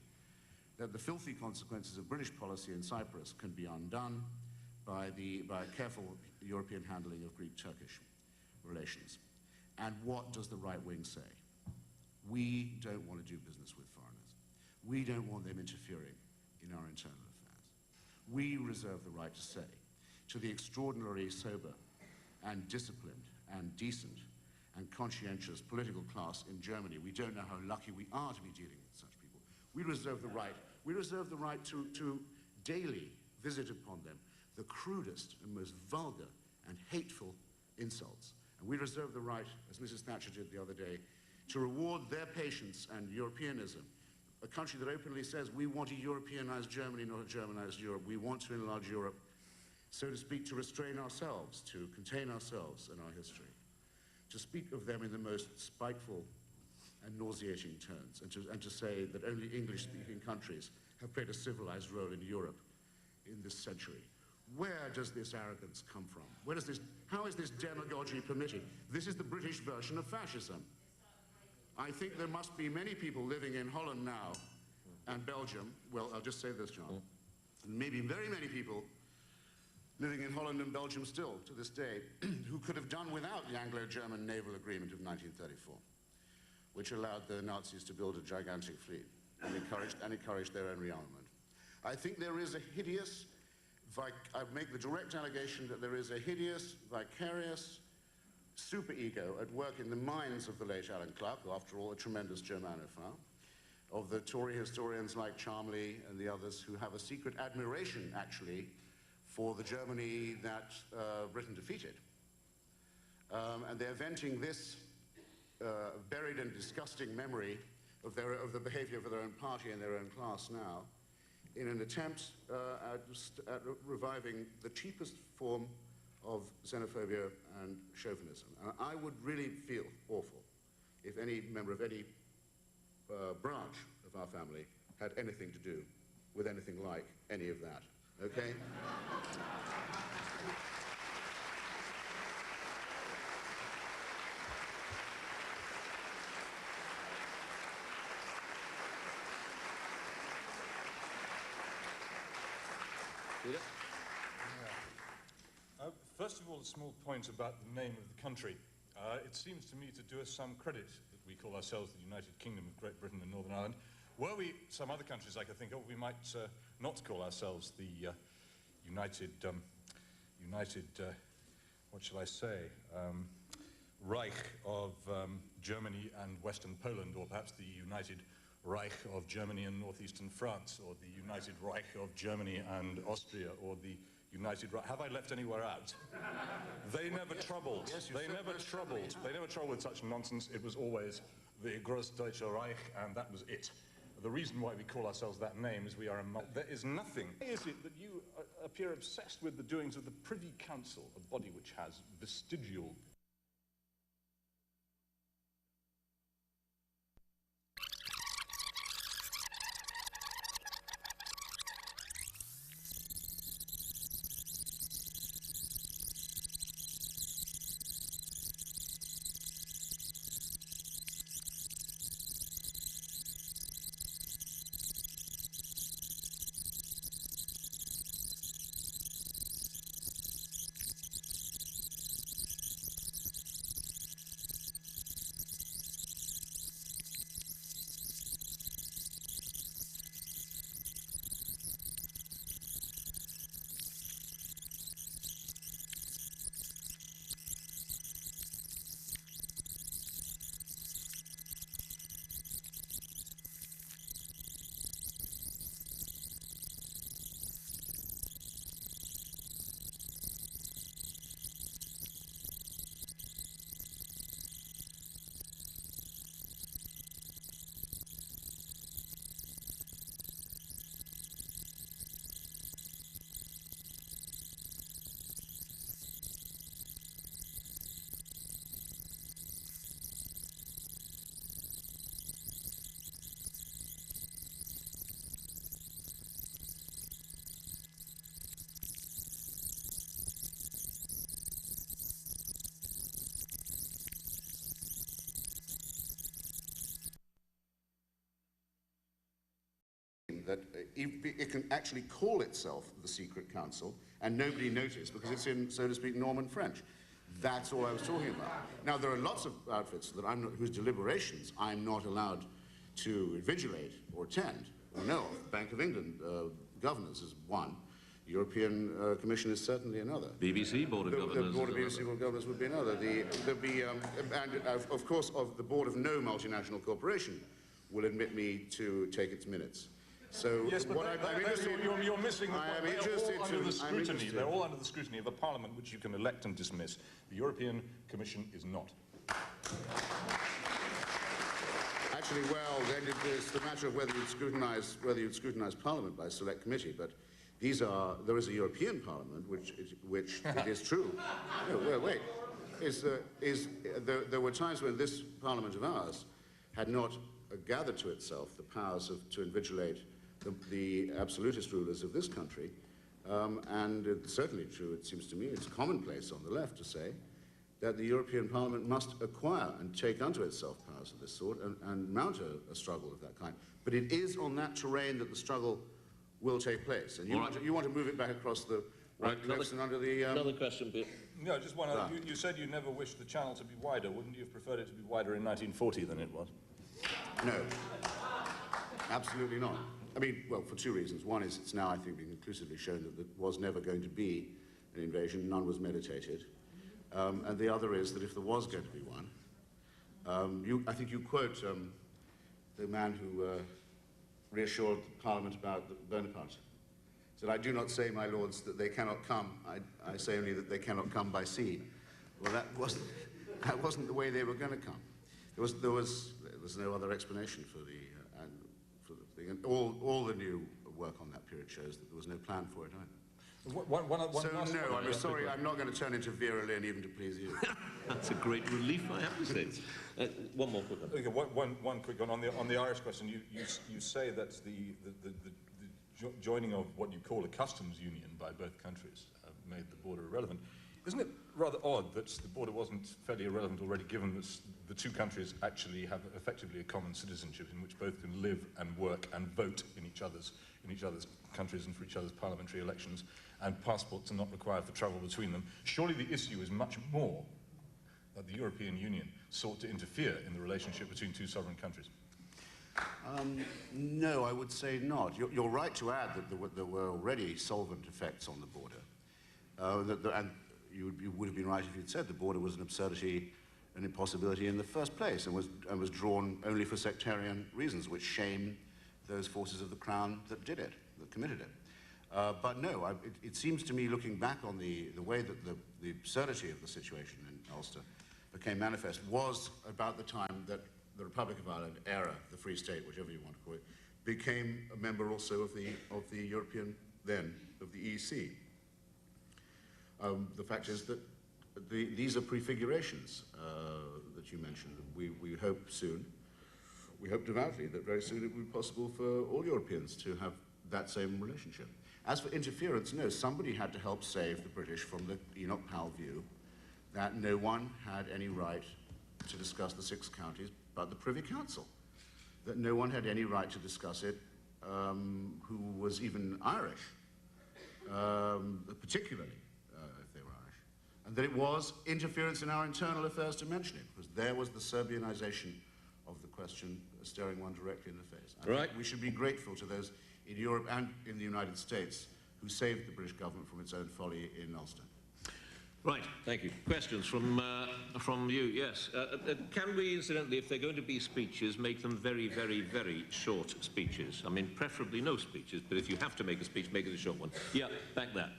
that the filthy consequences of British policy in Cyprus can be undone by careful European handling of Greek-Turkish relations. And what does the right wing say? We don't want to do business with foreigners. We don't want them interfering in our internal affairs. We reserve the right to say to the extraordinarily sober and disciplined and decent and conscientious political class in Germany, we don't know how lucky we are to be dealing with such people. We reserve the right to daily visit upon them the crudest and most vulgar and hateful insults. And we reserve the right, as Mrs. Thatcher did the other day, to reward their patience and Europeanism. A country that openly says we want a Europeanized Germany, not a Germanized Europe. We want to enlarge Europe, so to speak, to restrain ourselves, to contain ourselves and our history, to speak of them in the most spiteful and nauseating terms, and to say that only English-speaking countries have played a civilized role in Europe in this century. Where does this arrogance come from? How is this demagogy permitted? This is the British version of fascism. I think there must be many people living in Holland now and Belgium, well, I'll just say this, John, maybe very many people living in Holland and Belgium still to this day who could have done without the Anglo-German naval agreement of 1934, which allowed the Nazis to build a gigantic fleet and encouraged their own rearmament. I think there is a hideous, I make the direct allegation that there is a hideous, vicarious superego at work in the minds of the late Alan Clark, who after all a tremendous Germanophile, of the Tory historians like Chatterley and the others who have a secret admiration, actually, for the Germany that Britain defeated. And they're venting this buried and disgusting memory of the behavior of their own party and their own class now in an attempt at reviving the cheapest form of xenophobia and chauvinism. And I would really feel awful if any member of any branch of our family had anything to do with anything like any of that, okay? Peter? First of all, a small point about the name of the country. It seems to me to do us some credit that we call ourselves the United Kingdom of Great Britain and Northern Ireland. Were we some other countries I could think of, we might not call ourselves the United, what shall I say, Reich of Germany and Western Poland, or perhaps the United Reich of Germany and northeastern France, or the United Reich of Germany and Austria, or the United Reich. Have I left anywhere out? They never troubled. Yes, they never troubled. They never troubled with such nonsense. It was always the Großdeutsche Reich, and that was it. The reason why we call ourselves that name is we are there is nothing. Why is it that you appear obsessed with the doings of the Privy Council, a body which has vestigial amazing that it can actually call itself the Secret Council and nobody noticed because it's in, so to speak, Norman French. That's all I was talking about. Now, there are lots of outfits that whose deliberations I'm not allowed to invigilate or attend or know of. Bank of England governors is one. European Commission is certainly another. BBC Board of Governors. The Board of BBC Board of Governors would be another. Of course, the Board of no multinational corporation will admit me to take its minutes. So yes, but you're missing the point. They're all under the scrutiny of a parliament which you can elect and dismiss. The European Commission is not. Actually, well, then it's the matter of whether you'd scrutinise Parliament by select committee, but there is a European Parliament, which it is true. No, well, wait. There were times when this Parliament of ours had not gathered to itself the powers to invigilate the absolutist rulers of this country, and it's certainly true, it seems to me, it's commonplace on the left to say that the European Parliament must acquire and take unto itself powers of this sort and mount a struggle of that kind. But it is on that terrain that the struggle will take place, and you want to move it back across the cliffs and under the... Another question, Peter. No, just one other. You said you never wished the channel to be wider. Wouldn't you have preferred it to be wider in 1940 than it was? No, absolutely not. I mean, well, for two reasons. One is it's now, I think, being conclusively shown that there was never going to be an invasion, none was meditated. And the other is that if there was going to be one, I think you quote the man who reassured Parliament about Bonaparte. Said, "I do not say, my lords, that they cannot come. I say only that they cannot come by sea." Well, that wasn't the way they were going to come. There was no other explanation for the thing, and all the new work on that period shows that there was no plan for it either. No, I'm sorry, I'm not going to turn into Vera Lynn even to please you. That's a great relief, I have to say. One more quick one. Okay, one quick one. On the Irish question, you say that the joining of what you call a customs union by both countries made the border irrelevant. Isn't it rather odd that the border wasn't fairly irrelevant already, given that the two countries actually have effectively a common citizenship in which both can live and work and vote in each other's countries and for each other's parliamentary elections, and passports are not required for travel between them? Surely the issue is much more that the European Union sought to interfere in the relationship between two sovereign countries. No, I would say not. You're right to add that there were already solvent effects on the border. And you would have been right if you'd said the border was an absurdity, an impossibility in the first place, and was drawn only for sectarian reasons, which shame those forces of the Crown that did it, that committed it. But no, it seems to me, looking back on the way that the absurdity of the situation in Ulster became manifest was about the time that the Republic of Ireland era, the Free State, whichever you want to call it, became a member also of the European, then, of the EC. The fact is that these are prefigurations that you mentioned. We hope soon, we hope devoutly that very soon it will be possible for all Europeans to have that same relationship. As for interference, no, somebody had to help save the British from the Enoch Powell view that no one had any right to discuss the 6 counties but the Privy Council, that no one had any right to discuss it who was even Irish, particularly if they were Irish, and that it was interference in our internal affairs to mention it, because there was the Serbianization of the question staring one directly in the face. Right. We should be grateful to those in Europe and in the United States who saved the British government from its own folly in Ulster. Right, thank you. Questions from you? Yes. Can we, incidentally, if they're going to be speeches, make them very, very, very short speeches? I mean, preferably no speeches, but if you have to make a speech, make it a short one. Yeah, back there.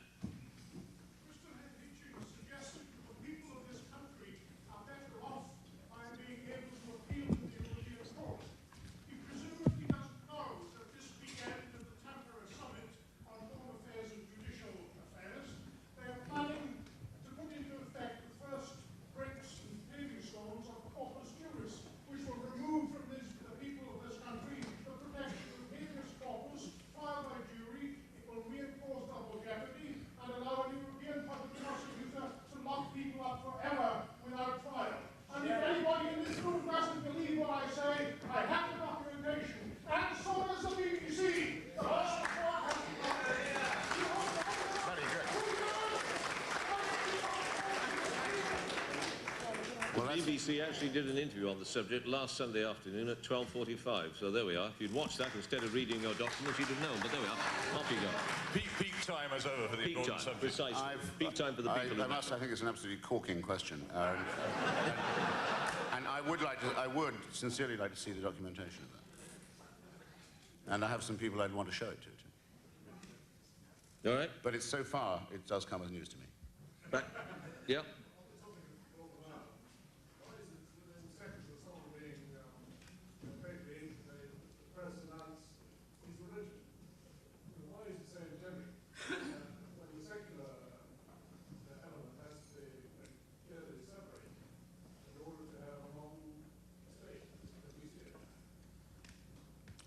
BBC actually did an interview on the subject last Sunday afternoon at 12:45. So there we are. If you'd watched that instead of reading your documents, you'd have known. But there we are. Off you go. Peak time is over for the Peak important time, subject. precisely. Peak time for the people. I think it's an absolutely corking question. And I would sincerely like to see the documentation of that. And I have some people I'd want to show it to, too. All right. But it's so far, it does come as news to me. Back. Yeah.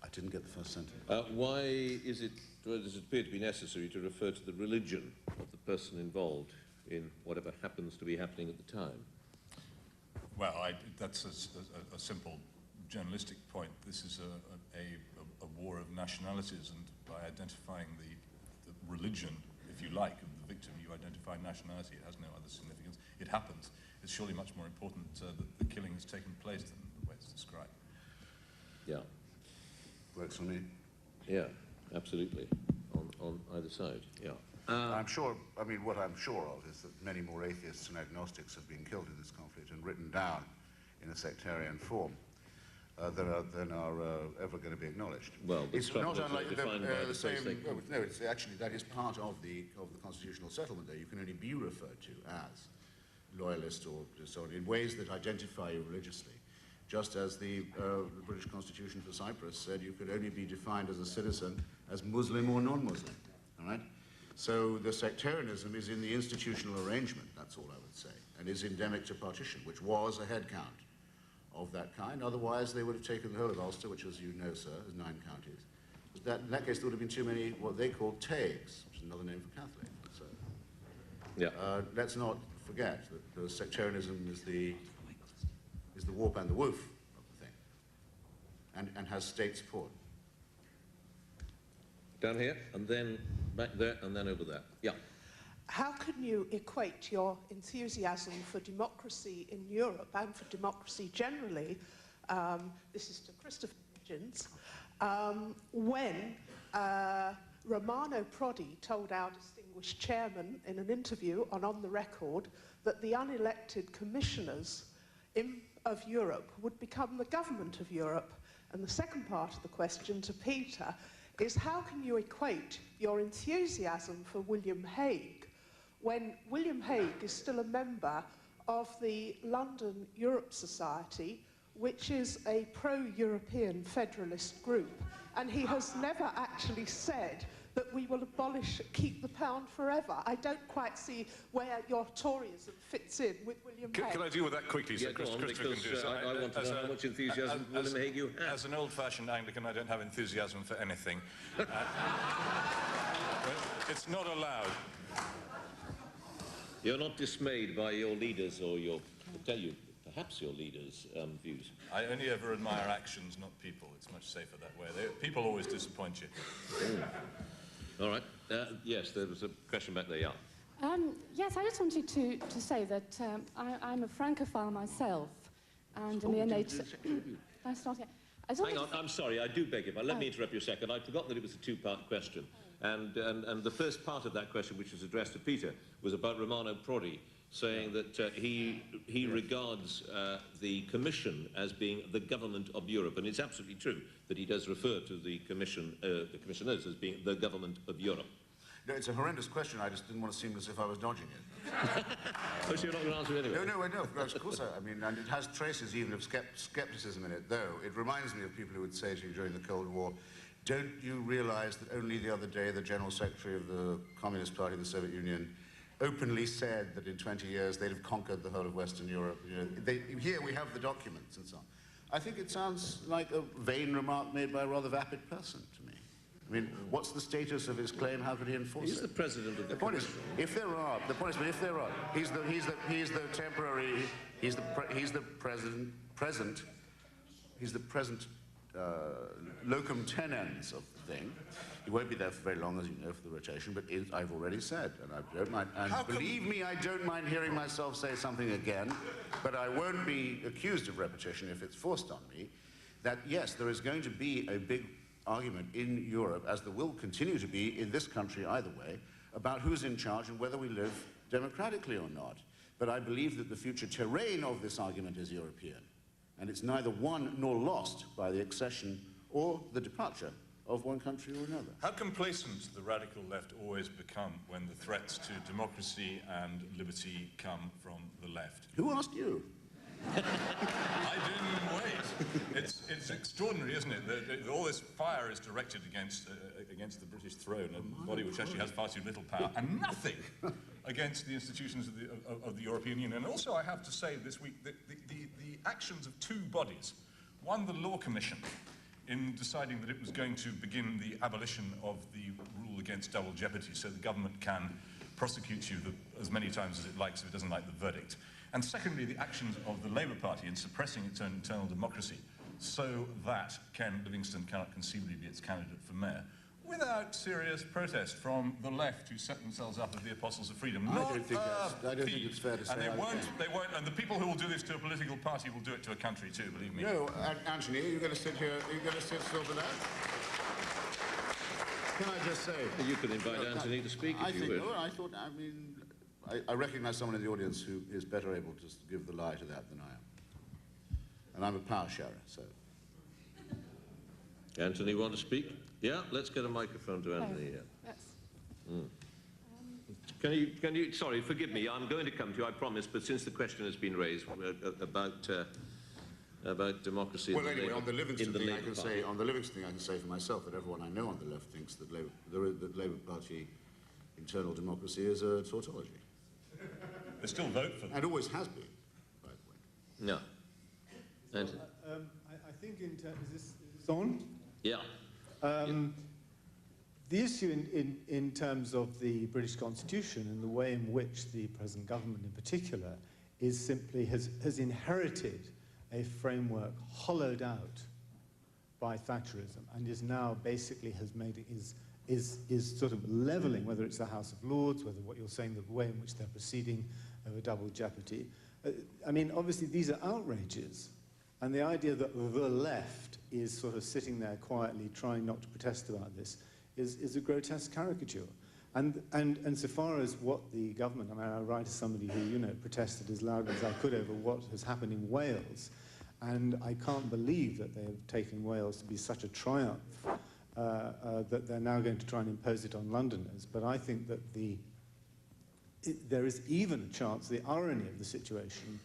I didn't get the first sentence. Why does it appear to be necessary to refer to the religion of the person involved in whatever happens to be happening at the time? Well, that's a simple journalistic point. This is a war of nationalities, and by identifying the religion, if you like, of the victim, you identify nationality. It has no other significance. It happens. It's surely much more important that the killing has taken place than the way it's described. Yeah. Works for me. Yeah, absolutely. On either side, yeah. I'm sure, I mean, what I'm sure of is that many more atheists and agnostics have been killed in this conflict and written down in a sectarian form than are ever going to be acknowledged. Well, it's not unlike the same. No, it's actually, that is part of the constitutional settlement there. You can only be referred to as loyalist or so on in ways that identify you religiously. Just as the British Constitution for Cyprus said you could only be defined as a citizen as Muslim or non-Muslim, all right? So the sectarianism is in the institutional arrangement, that's all I would say, and is endemic to partition, which was a head count of that kind. Otherwise, they would have taken the whole of Ulster, which, as you know, sir, is 9 counties. But in that case, there would have been too many what they call tags, which is another name for Catholic. So, yeah. Let's not forget that the sectarianism is the warp and the woof of the thing, and has state support. Down here, and then back there, and then over there. Yeah. How can you equate your enthusiasm for democracy in Europe and for democracy generally, this is to Christopher Hitchens, when Romano Prodi told our distinguished chairman in an interview on the record that the unelected commissioners of Europe would become the government of Europe? And the second part of the question to Peter is, how can you equate your enthusiasm for William Hague when William Hague is still a member of the London Europe Society, which is a pro-European federalist group, and he has never actually said that we will keep the pound forever? I don't quite see where your Toryism fits in with William Hague. Can I deal with that quickly? Yeah, So go on, Christopher can do because so. I want to know how much enthusiasm for William Hague you have. As an old-fashioned Anglican, I don't have enthusiasm for anything. It's not allowed. You're not dismayed by your leaders or perhaps your leaders' views? I only ever admire actions, not people. It's much safer that way. People always disappoint you. All right. Yes, there was a question back there, yeah. Yes, I just wanted to say that I'm a Francophile myself, and a neonatal... I start here. Hang on, I'm sorry, I do beg your pardon. Let me interrupt you a second. I forgot that it was a two-part question. And the first part of that question, which was addressed to Peter, was about Romano Prodi, saying that he regards the Commission as being the government of Europe. And it's absolutely true that he does refer to the commissioners as being the government of Europe. No, it's a horrendous question. I just didn't want to seem as if I was dodging it. Oh, so you're not going to answer it anyway? No, of course I mean, and it has traces even of skepticism in it, though. It reminds me of people who would say to you during the Cold War, don't you realize that only the other day the General Secretary of the Communist Party of the Soviet Union openly said that in 20 years they'd have conquered the whole of Western Europe? You know, here we have the documents and so on. I think it sounds like a vain remark made by a rather vapid person to me. I mean, what's the status of his claim? How could he enforce it? He's the president of the point is, if there are, he's the temporary, he's the present locum tenens of the thing. He won't be there for very long, as you know, for the rotation, but I've already said, and I don't mind, and believe me, I don't mind hearing myself say something again, but I won't be accused of repetition if it's forced on me, that yes, there is going to be a big argument in Europe, as there will continue to be in this country either way, about who's in charge and whether we live democratically or not. But I believe that the future terrain of this argument is European, and it's neither won nor lost by the accession or the departure of one country or another. How complacent the radical left always become when the threats to democracy and liberty come from the left. Who asked you? I didn't wait. It's extraordinary, isn't it? That all this fire is directed against the British throne, a body which actually has far too little power, and nothing against the institutions of the European Union. And also, I have to say this week, the actions of two bodies. One, the Law Commission, in deciding that it was going to begin the abolition of the rule against double jeopardy, so the government can prosecute you as many times as it likes if it doesn't like the verdict. And secondly, the actions of the Labour Party in suppressing its own internal democracy so that Ken Livingstone cannot conceivably be its candidate for mayor, without serious protest from the left, who set themselves up as the apostles of freedom. I don't think it's fair to say. And they won't, and the people who will do this to a political party will do it to a country too, believe me. No, Anthony, you're going to sit here, you're going to sit still for that? Can I just say... You could invite Anthony to speak if you would. I recognise someone in the audience who is better able to give the lie to that than I am. And I'm a power sharer, so... Anthony, want to speak? Yeah, let's get a microphone to Anthony here. Yes. Can you, sorry, forgive me, I'm going to come to you, I promise, but since the question has been raised about democracy well, anyway, on the Livingston thing, I can say for myself that everyone I know on the left thinks that the Labour Party internal democracy is a tautology. They still vote for them. And always has been, by the way. No. Anthony. I think in terms... Is this on? Yeah. The issue in terms of the British Constitution and the way in which the present government in particular is simply has inherited a framework hollowed out by Thatcherism and is now basically has made it is sort of levelling, whether it's the House of Lords, whether what you're saying, the way in which they're proceeding over double jeopardy. I mean, obviously these are outrages, and the idea that the left is sort of sitting there quietly trying not to protest about this is a grotesque caricature. And so far as what the government, I mean, I write as somebody who, you know, protested as loudly as I could over what has happened in Wales, and I can't believe that they have taken Wales to be such a triumph that they're now going to try and impose it on Londoners. But I think that there is even a chance, the irony of the situation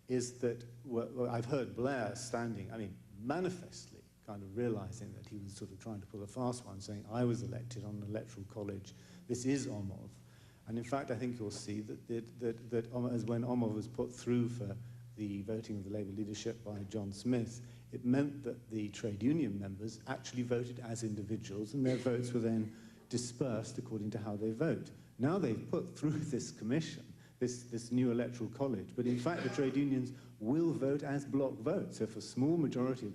is that, well, I've heard Blair standing, I mean, manifestly kind of realizing that he was sort of trying to pull a fast one, saying, I was elected on an electoral college, this is Omov. And in fact, I think you'll see that as when Omov was put through for the voting of the Labour leadership by John Smith, it meant that the trade union members actually voted as individuals, and their votes were then dispersed according to how they vote. Now they've put through this commission, this new electoral college, but in fact the trade unions will vote as block votes. So if a small majority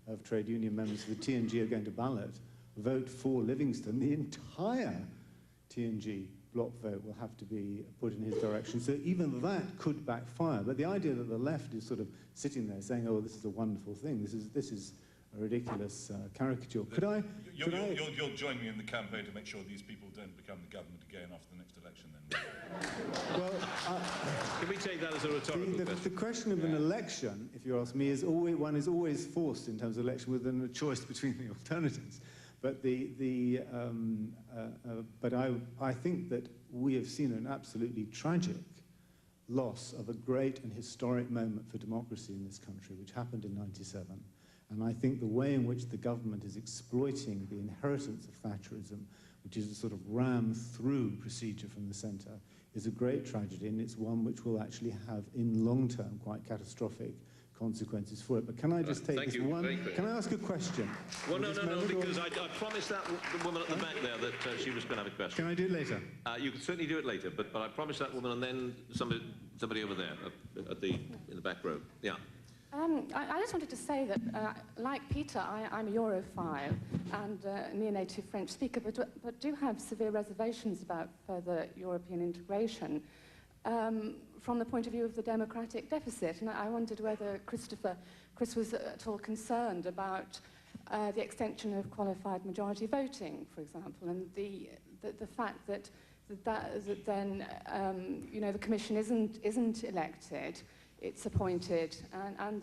of trade union members of the TNG are going to ballot, vote for Livingstone, the entire TNG block vote will have to be put in his direction. So even that could backfire. But the idea that the left is sort of sitting there saying, oh, this is a wonderful thing, this is a ridiculous caricature. You'll join me in the campaign to make sure these people don't become the government again after the next election, then? Well, can we take that as a rhetorical question? The question of an election, if you ask me, is always, one is always forced in terms of election within a choice between the alternatives. But I think that we have seen an absolutely tragic loss of a great and historic moment for democracy in this country, which happened in '97. And I think the way in which the government is exploiting the inheritance of Thatcherism, which is a sort of ram-through procedure from the centre, is a great tragedy, and it's one which will actually have, in long-term, quite catastrophic consequences for it. But can I just take this one? Can I ask a question? Well, no, because I promised that the woman at the back there that she was going to have a question. Can I do it later? You can certainly do it later, but I promised that woman and then somebody over there in the back row. Yeah. I just wanted to say that, like Peter, I'm a Europhile and a near-native French speaker, but do have severe reservations about further European integration from the point of view of the democratic deficit. And I wondered whether Chris was at all concerned about the extension of qualified majority voting, for example, and the fact that then you know, the Commission isn't elected. It's appointed, and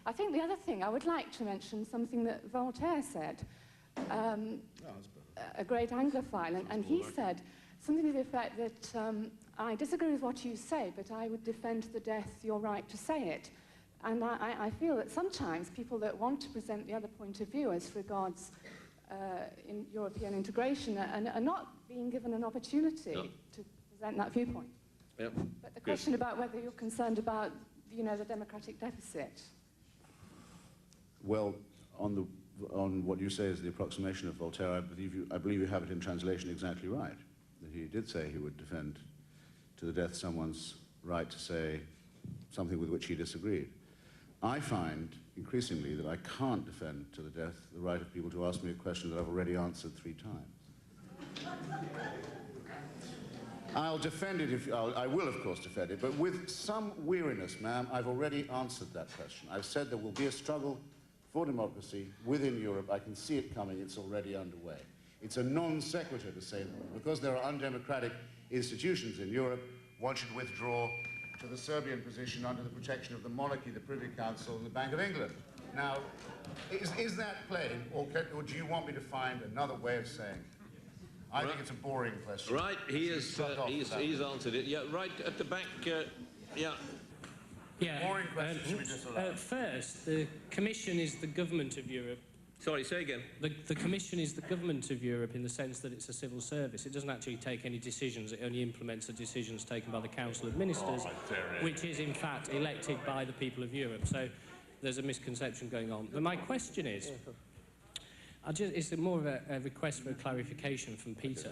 I think the other thing I would like to mention something that Voltaire said, a great Anglophile, and he said something to the effect that I disagree with what you say, but I would defend to the death your right to say it. And I feel that sometimes people that want to present the other point of view as regards in European integration are not being given an opportunity to present that viewpoint. Yep. But the question about whether you're concerned about, you know, the democratic deficit. Well, on what you say is the approximation of Voltaire, I believe you have it in translation exactly right. That he did say he would defend to the death someone's right to say something with which he disagreed. I find increasingly that I can't defend to the death the right of people to ask me a question that I've already answered 3 times. I'll defend it I will, of course, defend it, but with some weariness, ma'am. I've already answered that question. I've said there will be a struggle for democracy within Europe. I can see it coming. It's already underway. It's a non sequitur to say that because there are undemocratic institutions in Europe, one should withdraw to the Serbian position under the protection of the monarchy, the Privy Council, and the Bank of England. Now, is that plain, or do you want me to find another way of saying it? I think it's a boring question. Right, he's answered it. Yeah, right at the back, yeah. Yeah. Boring question should be disallowed. First, the Commission is the government of Europe. Sorry, say again. The Commission is the government of Europe in the sense that it's a civil service. It doesn't actually take any decisions. It only implements the decisions taken by the Council of Ministers, which is, in fact, elected by the people of Europe. So there's a misconception going on. But my question is... it's more of a request for a clarification from Peter.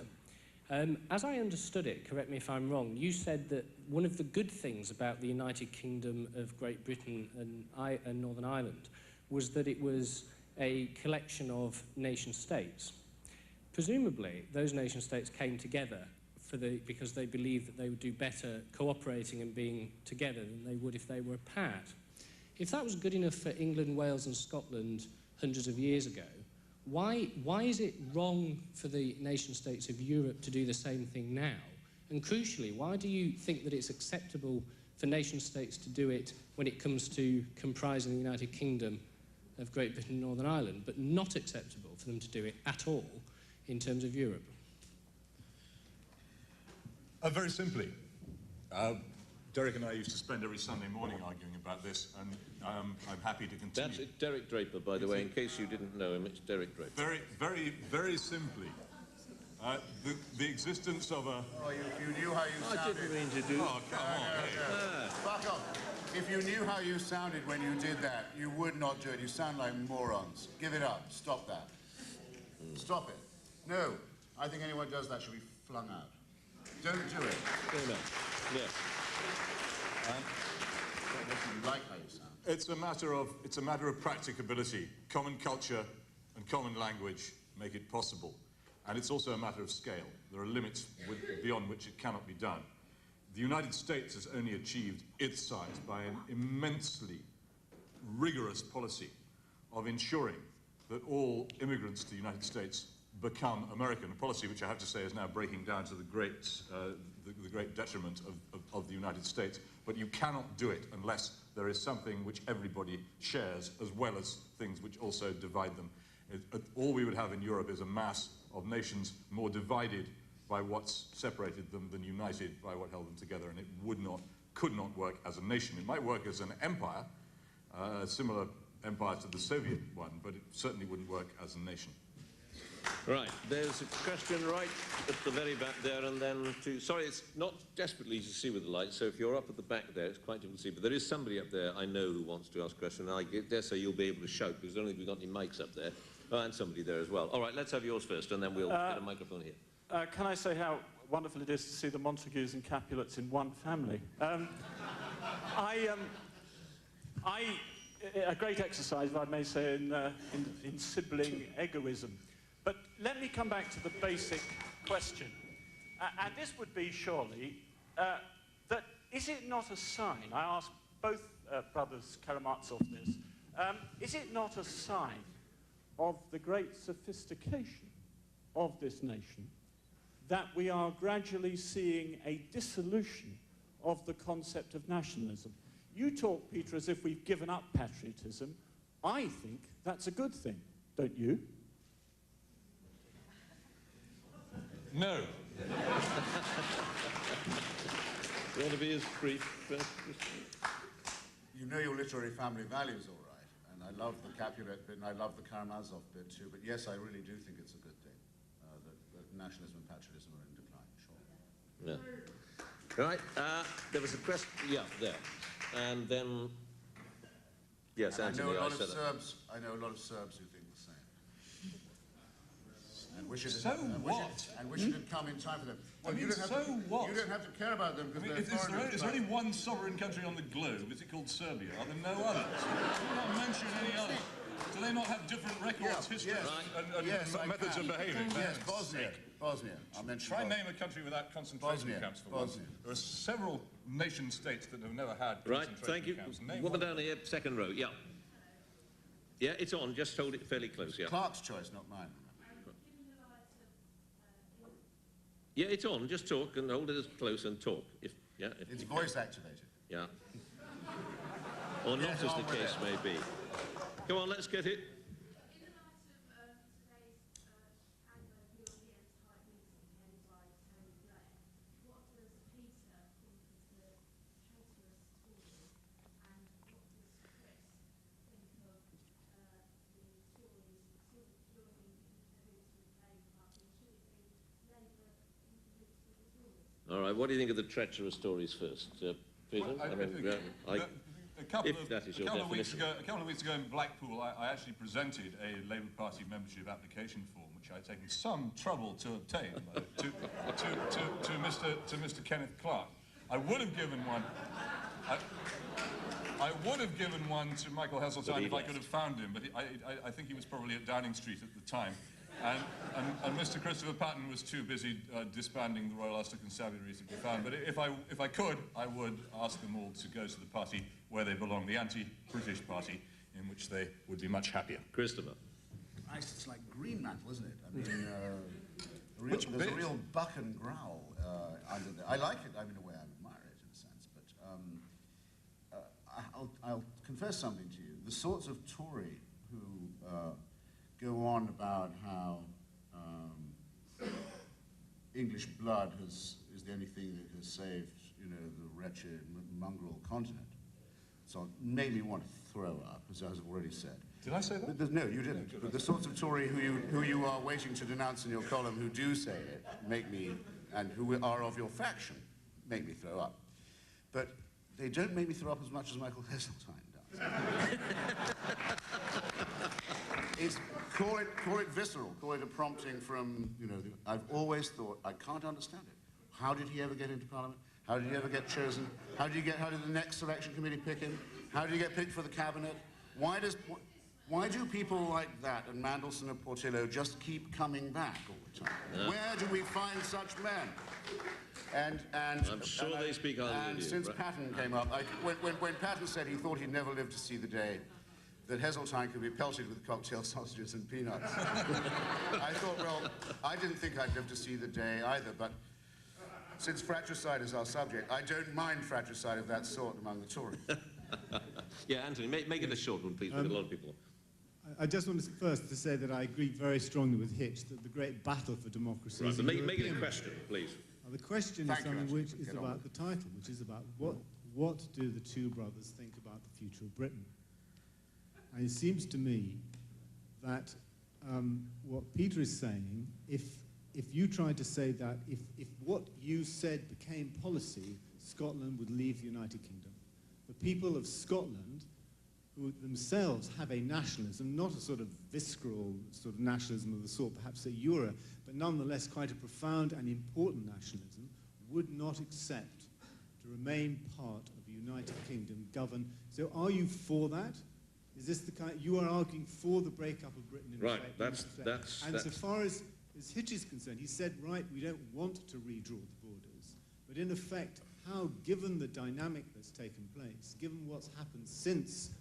As I understood it, correct me if I'm wrong, you said that one of the good things about the United Kingdom of Great Britain and Northern Ireland was that it was a collection of nation-states. Presumably, those nation-states came together because they believed that they would do better cooperating and being together than they would if they were apart. If that was good enough for England, Wales and Scotland hundreds of years ago, why is it wrong for the nation-states of Europe to do the same thing now? And crucially, why do you think that it's acceptable for nation-states to do it when it comes to comprising the United Kingdom of Great Britain and Northern Ireland, but not acceptable for them to do it at all in terms of Europe? Very simply, Derek and I used to spend every Sunday morning arguing about this, and I'm happy to continue. That's Derek Draper, by the way, in case you didn't know him, it's Derek Draper. Very simply, the existence of a... Oh, you knew how you sounded. I didn't mean to do... Oh, come on. Fuck off. If you knew how you sounded when you did that, you would not do it. You sound like morons. Give it up. Stop that. Stop it. No. I think anyone who does that should be flung out. Don't do it. No. Yes. You like how you sound. It's a matter of practicability. Common culture and common language make it possible. And it's also a matter of scale. There are limits beyond which it cannot be done. The United States has only achieved its size by an immensely rigorous policy of ensuring that all immigrants to the United States become American, a policy which I have to say is now breaking down to the great detriment of the United States. But you cannot do it unless there is something which everybody shares, as well as things which also divide them. All we would have in Europe is a mass of nations more divided by what's separated them than united by what held them together, and it could not work as a nation. It might work as an empire, a similar empire to the Soviet one, but it certainly wouldn't work as a nation. Right, there's a question right at the very back there, and then sorry, it's not desperately easy to see with the light, so if you're up at the back there, it's quite difficult to see, but there is somebody up there I know who wants to ask a question, and I dare say you'll be able to shout, because I don't think we've got any mics up there, and somebody there as well. All right, let's have yours first, and then we'll get a microphone here. Can I say how wonderful it is to see the Montagues and Capulets in one family? a great exercise, if I may say, in sibling egoism. But let me come back to the basic question. And this would be, surely, that is it not a sign, I ask both brothers Karamazov this, is it not a sign of the great sophistication of this nation that we are gradually seeing a dissolution of the concept of nationalism? You talk, Peter, as if we've given up patriotism. I think that's a good thing, don't you? No. You want to be as brief? You know your literary family values all right, and I love the Capulet bit, and I love the Karamazov bit too, but yes, I really do think it's a good thing that nationalism and patriotism are in decline, sure. Yeah. Right, there was a question, yeah, there. And then, yes, and Anthony, I know a lot of Serbs who think the same. And wish it had come in time for them. Well, I mean, you don't have what? You don't have to care about them because Is there only one sovereign country on the globe? Is it called Serbia? Are there no others? Do not mention any others. Do they not have different records, histories, and methods of behaving? Yes, Bosnia. I mentioned Try name a country without concentration camps for once. There are several nation-states that have never had concentration camps. Thank you. Woman down here, second row, yeah. Yeah, it's on, just hold it fairly close, yeah. Clark's choice, not mine. Yeah, it's on, just talk and hold it as close and talk. If it's voice activated. Yeah. Or not, as the case may be. Come on, let's get it. In the light of today's Anglo-European type meeting headed by Tony Blair, what does Peter think of the traitorous Tories, and what does Chris think of the Tories joining in cahoots with the Labour Party? Should it be Labour in cahoots with the Tories? All right, what do you think of the treacherous Tories first, Peter? Well, a couple of weeks ago in Blackpool, I actually presented a Labour Party membership application form, which I'd taken some trouble to obtain to Mr. Kenneth Clarke. I would have given one. I would have given one to Michael Heseltine if I could have found him, but I think he was probably at Downing Street at the time. And Mr. Christopher Patton was too busy disbanding the Royal Ulster Constabularies to be found. But if I could, I would ask them all to go to the party where they belong, the anti-British party, in which they would be much happier. Christopher. Nice, it's like Greenmantle, isn't it? I mean, there's a real buck and growl under there. I like it. I mean, in a way, I admire it in a sense. But I'll confess something to you. The sorts of Tory who go on about how English blood is the only thing that has saved, the wretched mongrel continent. So it made me want to throw up, as I've already said. Did I say that? But no, you didn't. But the sorts of Tory who you are waiting to denounce in your column who do say it make me, and who are of your faction, make me throw up. But they don't make me throw up as much as Michael Heseltine does. Call it visceral, call it a prompting from, I've always thought, I can't understand it. How did he ever get into Parliament? How did he ever get chosen? How did the next selection committee pick him? How did he get picked for the cabinet? Why do people like that and Mandelson and Portillo just keep coming back all the time? Yeah. Where do we find such men? And I'm sure they speak highly of you. And since Patton came up, when Patton said he thought he'd never live to see the day that Heseltine could be pelted with cocktail sausages and peanuts, I thought, well, I didn't think I'd live to see the day either, but since fratricide is our subject, I don't mind fratricide of that sort among the Tories. Yeah, Anthony, make it a short one, please. We've got a lot of people. I just wanted first to say that I agree very strongly with Hitch that the great battle for democracy is make it a question, please. The question is something which is about the title, which is about what do the two brothers think about the future of Britain? And it seems to me that what Peter is saying, if you tried to say that if what you said became policy, Scotland would leave the United Kingdom. The people of Scotland, who themselves have a nationalism, not a sort of visceral sort of nationalism of the sort perhaps that you are, but nonetheless quite a profound and important nationalism, would not accept to remain part of a United Kingdom govern. So are you for that? Is this the kind, you are arguing for the breakup of Britain in Right, effect? And so far as Hitch is concerned, he said, right, we don't want to redraw the borders, but in effect, how, given the dynamic that's taken place, given what's happened since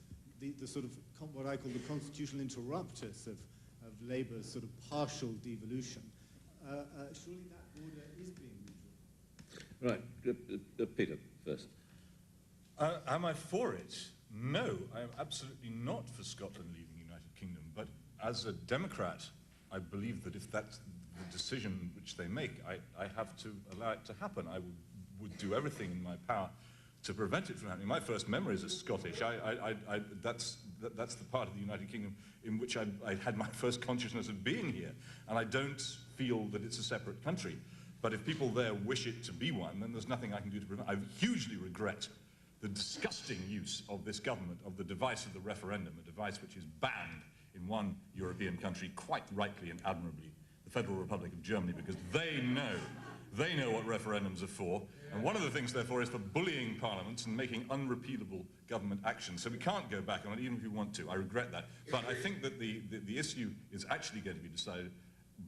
the sort of, what I call the constitutional interruptus of Labour's sort of partial devolution, surely that border is being redrawn. Right, Peter first. Am I for it? No, I am absolutely not for Scotland leaving the United Kingdom, but as a Democrat, I believe that if that's the decision which they make, I have to allow it to happen. I would do everything in my power to prevent it from happening. My first memories are Scottish. That's the part of the United Kingdom in which I had my first consciousness of being here, and I don't feel that it's a separate country. But if people there wish it to be one, then there's nothing I can do to prevent it. I hugely regret the disgusting use of this government of the device of the referendum, a device which is banned in one European country, quite rightly and admirably, the Federal Republic of Germany, because they know what referendums are for, and one of the things, therefore, is for bullying parliaments and making unrepealable government action. So we can't go back on it, even if we want to. I regret that. But I think that the issue is actually going to be decided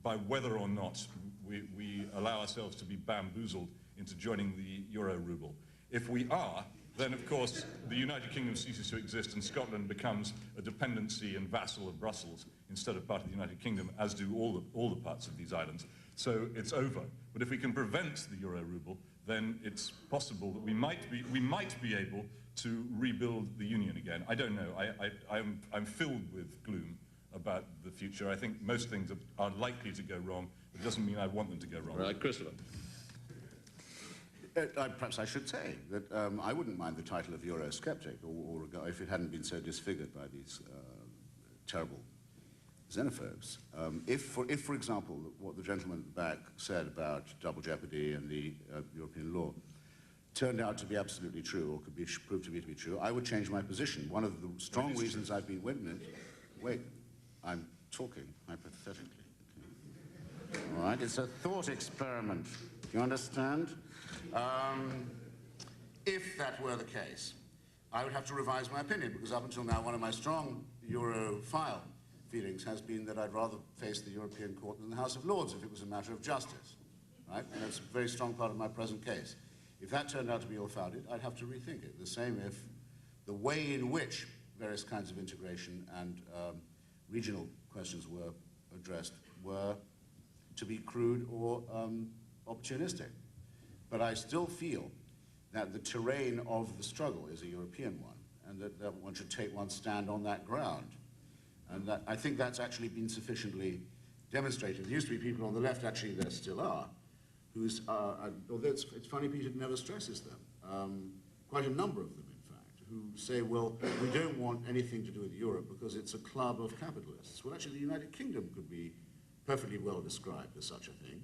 by whether or not we allow ourselves to be bamboozled into joining the euro ruble. If we are, then of course the United Kingdom ceases to exist and Scotland becomes a dependency and vassal of Brussels instead of part of the United Kingdom, as do all the parts of these islands. So it's over. But if we can prevent the euro ruble, then it's possible that we might be able to rebuild the union again. I don't know. I'm filled with gloom about the future. I think most things are likely to go wrong. It doesn't mean I want them to go wrong. Right, Christopher. Perhaps I should say that I wouldn't mind the title of Eurosceptic, or if it hadn't been so disfigured by these terrible xenophobes. If, for example, what the gentleman at the back said about double jeopardy and the European law turned out to be absolutely true, or could be proved to be true, I would change my position. One of the strong reasons I've been wait, I'm talking hypothetically. Okay. All right, it's a thought experiment. Do you understand? If that were the case, I would have to revise my opinion, because up until now, one of my strong Europhile feelings has been that I'd rather face the European Court than the House of Lords if it was a matter of justice, right? And that's a very strong part of my present case. If that turned out to be ill-founded, I'd have to rethink it. The same if the way in which various kinds of integration and regional questions were addressed were to be crude or opportunistic. But I still feel that the terrain of the struggle is a European one, and that one should take one's stand on that ground. And that, I think that's actually been sufficiently demonstrated. There used to be people on the left, actually there still are, who's, although it's funny Peter never stresses them, quite a number of them in fact, who say, well, we don't want anything to do with Europe because it's a club of capitalists. Well, actually the United Kingdom could be perfectly well described as such a thing,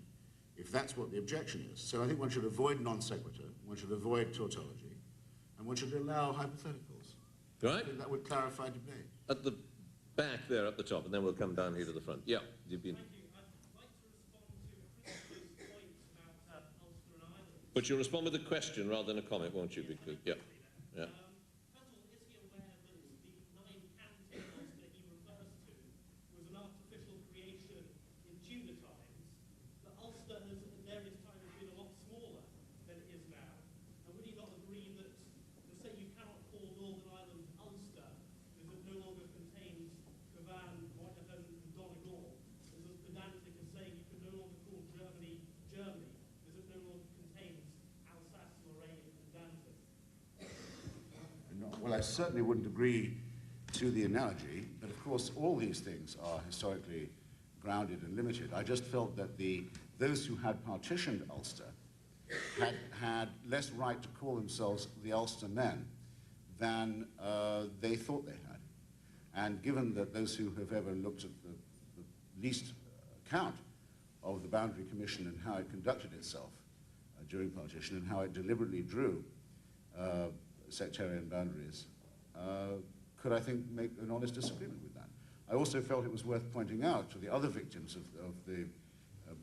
if that's what the objection is. So I think one should avoid non sequitur, one should avoid tautology, and one should allow hypotheticals. Right. I think that would clarify debate. At the back there, up the top, and then we'll come down here to the front. Yeah, you've been... Thank you. I'd like to respond to Christopher's point about Ulster and Ireland. But you'll respond with a question rather than a comment, won't you? Because, yeah. Yeah. First of all, is he aware that the 9 county Ulster he refers to was an artificial creation in Tudor times? That Ulster has at various times been a lot smaller than it is now. And would he not agree that to say you cannot call Northern Ireland Ulster because it no longer contains Cavan, Whitehaven and Donegal is as pedantic as saying you can no longer call Germany Germany because it no longer contains Alsace, Lorraine and Danzig? Well, I certainly wouldn't agree to the analogy, but of course all these things are historically grounded and limited. I just felt that those who had partitioned Ulster had less right to call themselves the Ulster men than they thought they had. And given that those who have ever looked at the least count of the Boundary Commission and how it conducted itself during partition and how it deliberately drew sectarian boundaries, could, I think, make an honest disagreement with that. I also felt it was worth pointing out to the other victims of the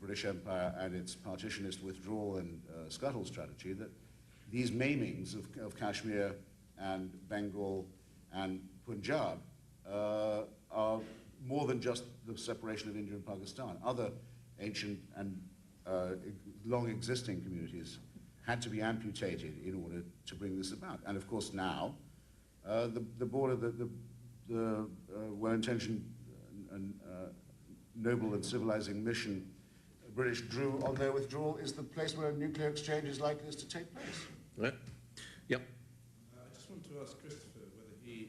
British Empire and its partitionist withdrawal and scuttle strategy that these maimings of Kashmir and Bengal and Punjab are more than just the separation of India and Pakistan. Other ancient and long existing communities had to be amputated in order to bring this about. And of course now, the border, the well-intentioned and noble and civilizing mission British drew on their withdrawal is the place where a nuclear exchange is likely to take place. Right. Yep. I just want to ask Christopher whether he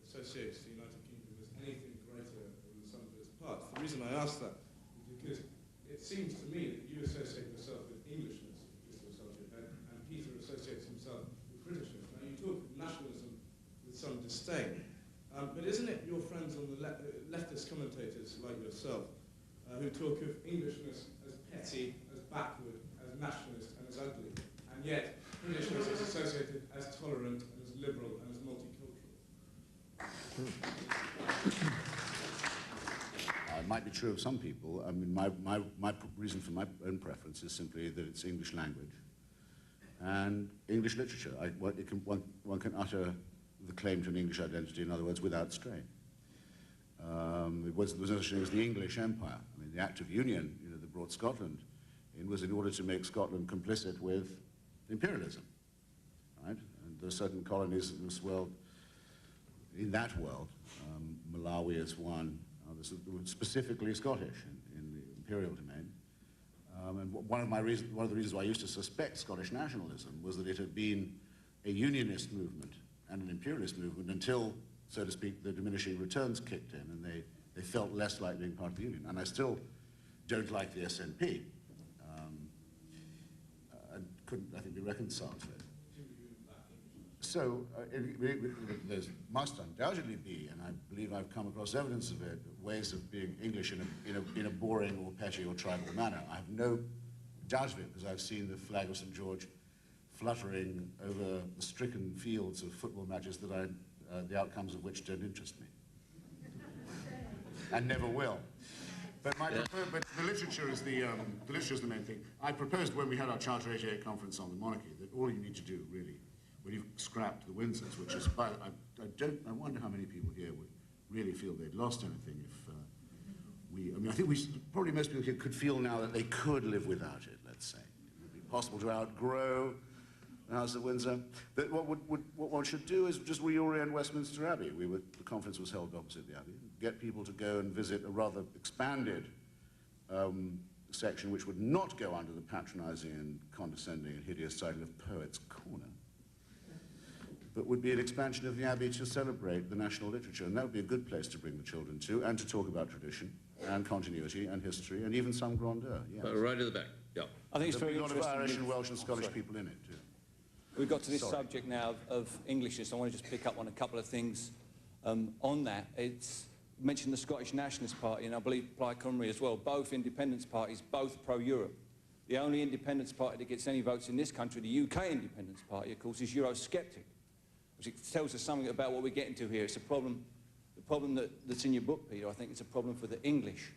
associates the United Kingdom with anything greater than the sum of its parts. The reason I ask that is because it seems to me that you associate yourself with Englishness, and Peter associates himself with Britishness. Now, you talk of nationalism with some disdain, but isn't it your friends on the leftist commentators like yourself who talk of Englishness as petty, as backward, as nationalist, and as ugly, and yet Britishness is associated as tolerant, and as liberal, and as multicultural? It might be true of some people. I mean, my reason for my own preference is simply that it's English language and English literature. One can utter the claim to an English identity, in other words, without strain. There was no such thing as the English Empire. I mean, the Act of Union, that brought Scotland in was in order to make Scotland complicit with imperialism, right? And there are certain colonies in this world, in that world, Malawi is one, others were specifically Scottish in the imperial domain. And one of the reasons why I used to suspect Scottish nationalism was that it had been a unionist movement and an imperialist movement until, so to speak, the diminishing returns kicked in and they felt less like being part of the Union. And I still don't like the SNP. And couldn't, I think, be reconciled to it. So there must undoubtedly be, and I believe I've come across evidence of it, ways of being English in a boring or petty or tribal manner. I have no doubt of it because I've seen the flag of St. George fluttering over the stricken fields of football matches that the outcomes of which don't interest me. And never will. But but the literature is the main thing. I proposed when we had our Charter 88 conference on the monarchy that all you need to do, really, when you've scrapped the Windsors, which is, I wonder how many people here would really feel they'd lost anything if I think probably most people here could feel now that they could live without it, let's say. It would be possible to outgrow the House of Windsor. But what one should do is just reorient Westminster Abbey. The conference was held opposite the Abbey. Get people to go and visit a rather expanded section which would not go under the patronizing and condescending and hideous title of Poets' Corner, but would be an expansion of the Abbey to celebrate the national literature. And that would be a good place to bring the children to and to talk about tradition and continuity and history and even some grandeur. Yes. Right at the back, yeah. I think it's very interesting. A lot of Irish and Welsh and Scottish Sorry. people in it, too. We've got to this subject now of Englishness. I want to just pick up on a couple of things on that. It's mentioned the Scottish Nationalist Party, and I believe Plaid Cymru as well, both independence parties, both pro-Europe. The only independence party that gets any votes in this country, the UK Independence Party, of course, is Eurosceptic, which tells us something about what we're getting to here. It's a problem, the problem that's in your book, Peter. I think it's a problem for the English.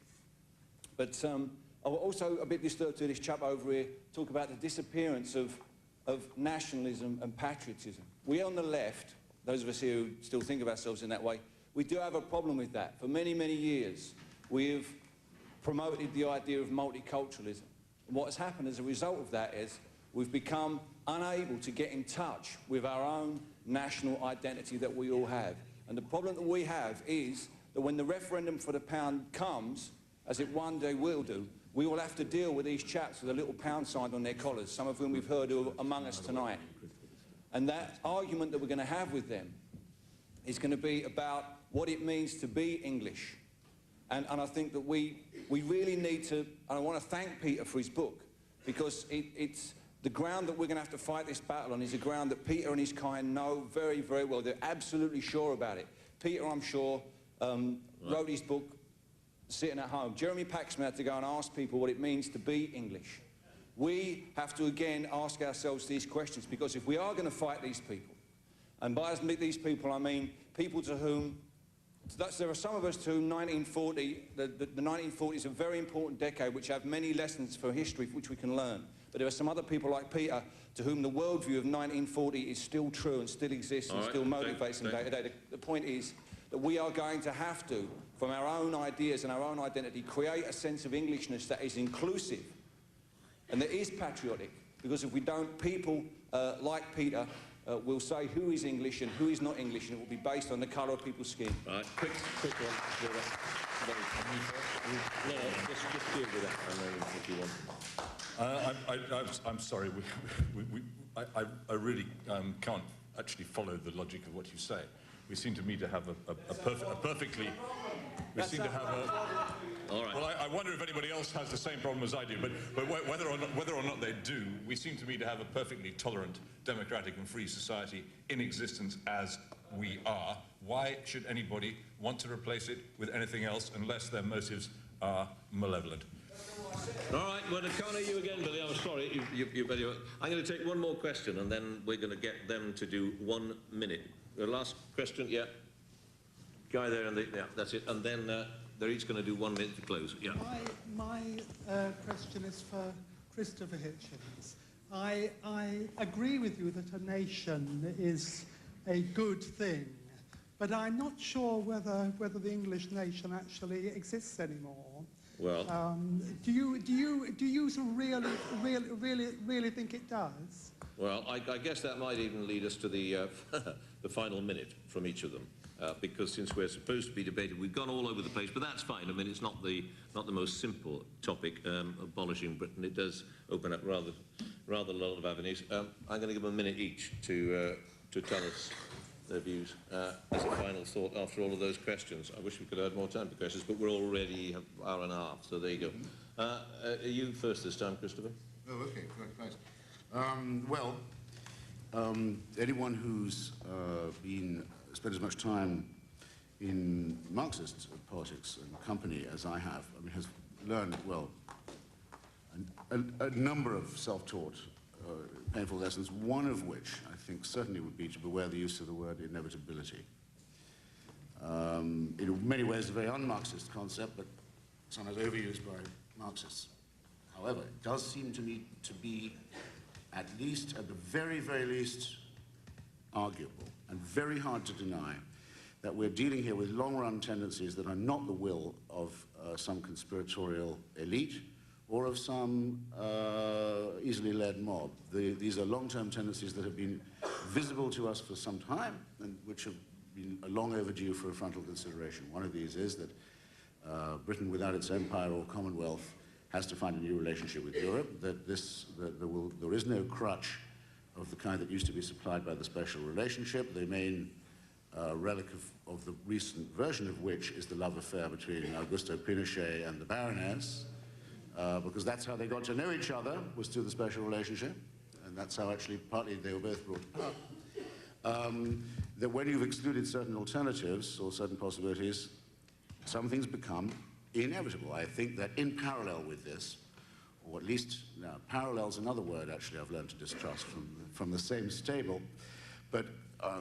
But I was also a bit disturbed to this chap over here talk about the disappearance of nationalism and patriotism. We on the left, those of us here who still think of ourselves in that way, we do have a problem with that. For many, many years, we have promoted the idea of multiculturalism. And what has happened as a result of that is we've become unable to get in touch with our own national identity that we all have. And the problem that we have is that when the referendum for the pound comes, as it one day will do, we will have to deal with these chaps with a little pound sign on their collars, some of whom we've heard are among us tonight. And that argument that we're going to have with them is going to be about what it means to be English. And I think that we really need to, and I want to thank Peter for his book, because it's the ground that we're going to have to fight this battle on is a ground that Peter and his kind know very, very well. They're absolutely sure about it. Peter, I'm sure, wrote his book sitting at home. Jeremy Paxman had to go and ask people what it means to be English. We have to again ask ourselves these questions, because if we are going to fight these people, and by these people I mean people to whom, there are some of us to whom 1940, the 1940s is a very important decade which have many lessons for history which we can learn. but there are some other people like Peter to whom the worldview of 1940 is still true and still exists and still motivates them day to day. The point is that we are going to have to, from our own ideas and our own identity, create a sense of Englishness that is inclusive and that is patriotic, because if we don't, people like Peter will say who is English and who is not English, and it will be based on the colour of people's skin. Right, quick one. No, just deal with that, and then if you want. I'm sorry, I really can't actually follow the logic of what you say. We seem to me to have a perfectly... We seem to have a... All right. Well, I wonder if anybody else has the same problem as I do, but whether or not they do, we seem to me to have a perfectly tolerant, democratic and free society in existence as we are. Why should anybody want to replace it with anything else unless their motives are malevolent? All right, well, to counter you again, Billy, I'm sorry. I'm going to take one more question, and then we're going to get them to do 1 minute. The last question, yeah. Guy there, yeah, that's it. And then they're each going to do 1 minute to close. Yeah. My question is for Christopher Hitchens. I agree with you that a nation is a good thing, but I'm not sure whether the English nation actually exists anymore. Well, do you really think it does? Well, I guess that might even lead us to the the final minute from each of them, because since we're supposed to be debating, we've gone all over the place, but that's fine. I mean, it's not the most simple topic, abolishing Britain. It does open up rather a lot of avenues. I'm going to give them a minute each to tell us their views as a final thought after all of those questions. I wish we could have had more time for questions, but we're already an hour and a half, so there you go. Are you first this time, Christopher? Oh, okay, thanks. Anyone who's spent as much time in Marxist politics and company as I have, I mean, has learned, well, a number of self-taught painful lessons, one of which I think certainly would be to beware the use of the word inevitability. In many ways a very un-Marxist concept, but sometimes overused by Marxists. However, it does seem to me to be at the very, very least, arguable and very hard to deny that we're dealing here with long-run tendencies that are not the will of some conspiratorial elite or of some easily led mob. These are long-term tendencies that have been visible to us for some time and which have been long overdue for a frontal consideration. One of these is that Britain, without its empire or commonwealth, has to find a new relationship with Europe, that there is no crutch of the kind that used to be supplied by the special relationship, the main relic of the recent version of which is the love affair between Augusto Pinochet and the Baroness, because that's how they got to know each other, was through the special relationship, and that's how actually partly they were both brought to power. That when you've excluded certain alternatives or certain possibilities, some things become inevitable. I think that in parallel with this, or at least, parallel's another word actually I've learned to distrust from the same stable, but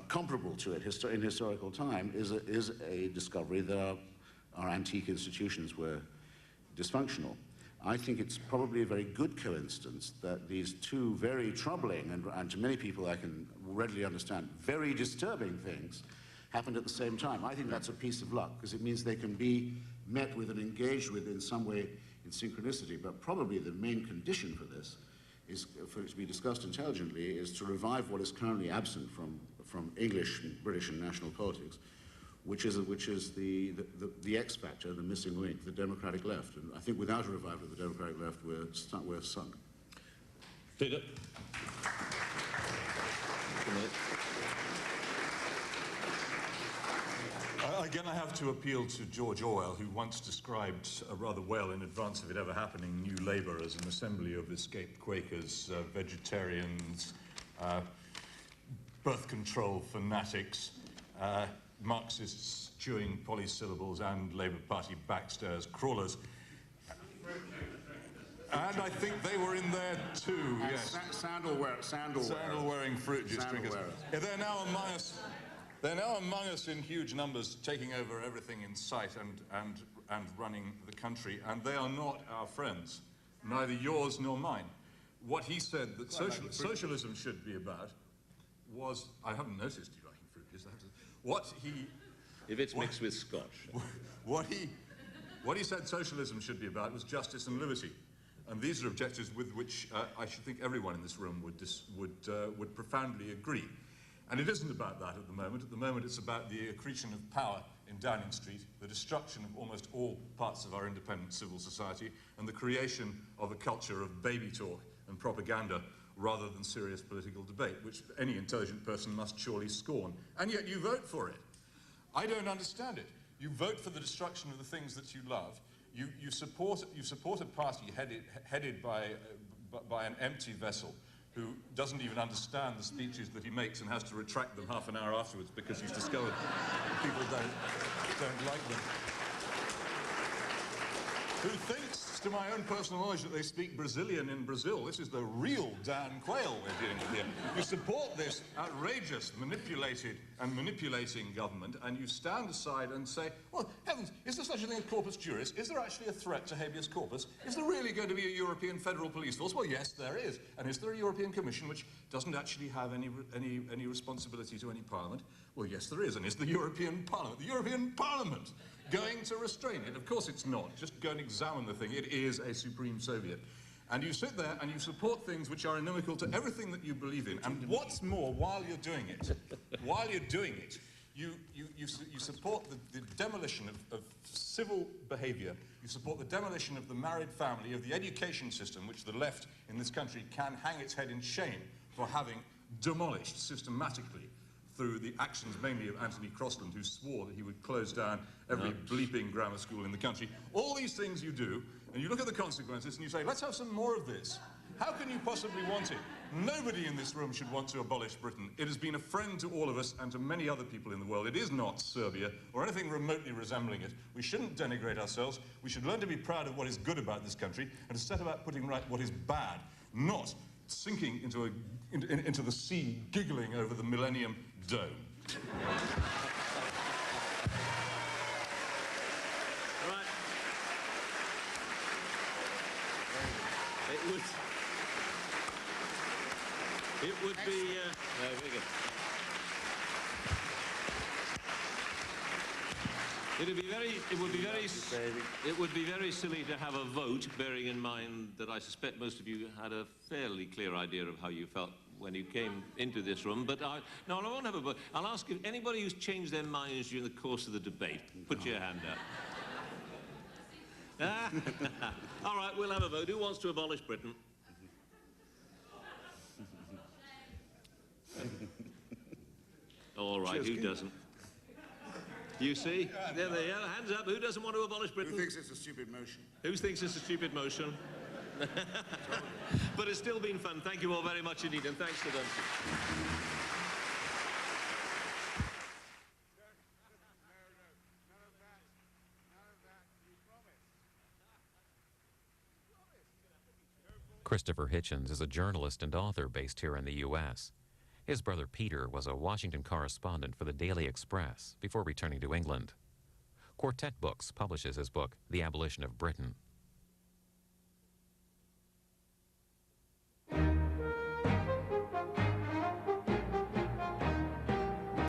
comparable to it in historical time is a discovery that our antique institutions were dysfunctional. I think it's probably a very good coincidence that these two very troubling and to many people I can readily understand, very disturbing things happened at the same time. I think that's a piece of luck because it means they can be met with and engaged with in some way in synchronicity, but probably the main condition for this is for it to be discussed intelligently is to revive what is currently absent from English and British and national politics, which is the X factor, the missing link, the democratic left. And I think without a revival of the democratic left, we're sunk. Peter. Again, I have to appeal to George Orwell, who once described rather well in advance of it ever happening, New Labour as an assembly of escaped Quakers, vegetarians, birth control fanatics, Marxists chewing polysyllables and Labour Party backstairs crawlers. And I think they were in there too, yes. Sandal-wearing fruit juice drinkers. Yeah, they're now among us in huge numbers, taking over everything in sight and running the country, and they are not our friends, neither yours nor mine. what he said that socialism should be about was, I haven't noticed you liking fruit juice, what he... If it's mixed with scotch. What he said socialism should be about was justice and liberty. And these are objectives with which I should think everyone in this room would profoundly agree. And it isn't about that at the moment. At the moment, it's about the accretion of power in Downing Street, the destruction of almost all parts of our independent civil society, and the creation of a culture of baby talk and propaganda rather than serious political debate, which any intelligent person must surely scorn. And yet you vote for it. I don't understand it. You vote for the destruction of the things that you love. You support a party headed by an empty vessel who doesn't even understand the speeches that he makes and has to retract them half an hour afterwards because he's discovered that people don't like them. Who thinks, to my own personal knowledge, that they speak Brazilian in Brazil. This is the real Dan Quayle we're dealing with here. You support this outrageous, manipulating government, and you stand aside and say, well, heavens, is there such a thing as corpus juris? Is there actually a threat to habeas corpus? Is there really going to be a European federal police force? Well, yes, there is. And is there a European Commission which doesn't actually have any responsibility to any parliament? Well, yes, there is. And is the European Parliament going to restrain it? Of course it's not. Just go and examine the thing. It is a supreme Soviet. And you sit there and you support things which are inimical to everything that you believe in. And what's more, while you're doing it, you support the demolition of civil behavior. You support the demolition of the married family, of the education system, which the left in this country can hang its head in shame for having demolished systematically through the actions mainly of Anthony Crossland, who swore that he would close down every bleeping grammar school in the country. All these things you do, and you look at the consequences and you say, let's have some more of this. How can you possibly want it? Nobody in this room should want to abolish Britain. It has been a friend to all of us and to many other people in the world. It is not Serbia or anything remotely resembling it. We shouldn't denigrate ourselves. We should learn to be proud of what is good about this country and to set about putting right what is bad, not sinking into the sea, giggling over the Millennium Dome. Right. It would be... there we go. It would be very silly to have a vote, bearing in mind that I suspect most of you had a fairly clear idea of how you felt when you came into this room. But no, I won't have a vote. I'll ask if anybody who's changed their minds during the course of the debate, put your hand up. All right, we'll have a vote. Who wants to abolish Britain? All right, who doesn't? You see? There they are. Hands up. Who doesn't want to abolish Britain? Who thinks it's a stupid motion? Who thinks it's a stupid motion? But it's still been fun. Thank you all very much indeed, and thanks to them. Christopher Hitchens is a journalist and author based here in the U.S. His brother Peter was a Washington correspondent for the Daily Express before returning to England. Quartet Books publishes his book, The Abolition of Britain.